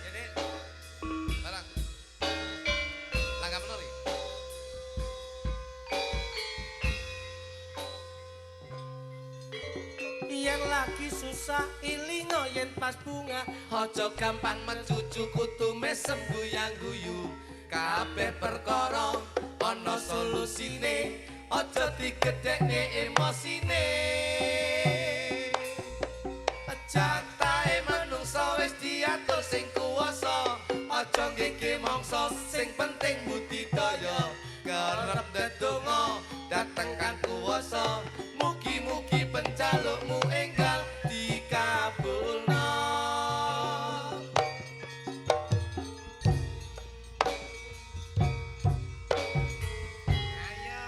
Jadi Barang. Langga menori. yang lagi susah ilingo yen pas bunga Aja gampang mencucu kudu mesem guyang guyu. Kabeh perkara ana solusine. Aja digedhekne emosine. Jatahe manungsa wis diatur sing kuwasa. Aja ngeke mangsa sing penting budidaya. Kerep ndedonga dateng kan kuwasa. Mugi-mugi penjalukmu enggal dikabulna. ayo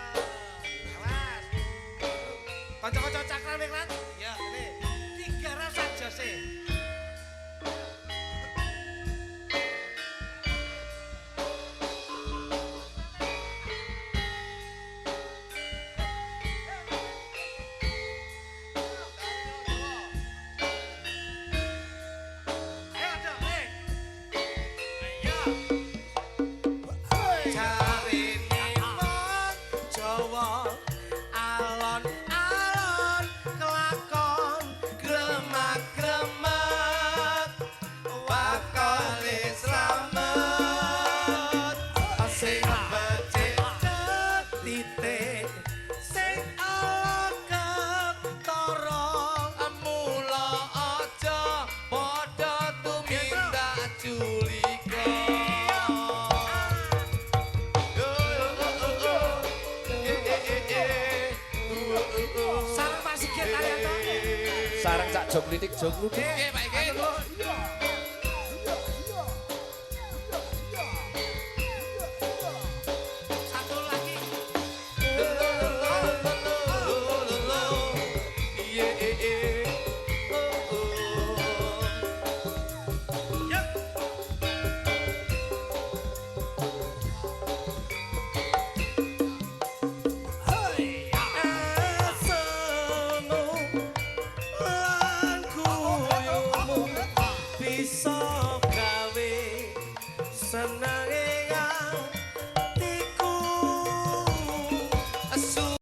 awas kanca-kanca cakran iklan ya ini 3 rasa jose ayo dong ayo jarine wong Jawa alon-alon kelakon gremak-gremak wakale slamet sing becik titik sing ketara mula aja padha tumindak culika. Sarang Pak Sigit Arianto. Sareng Cak Jo Klitik Jo Kluthuk. Oke, Pak Iki. Satu lagi. Bisa gawe seneng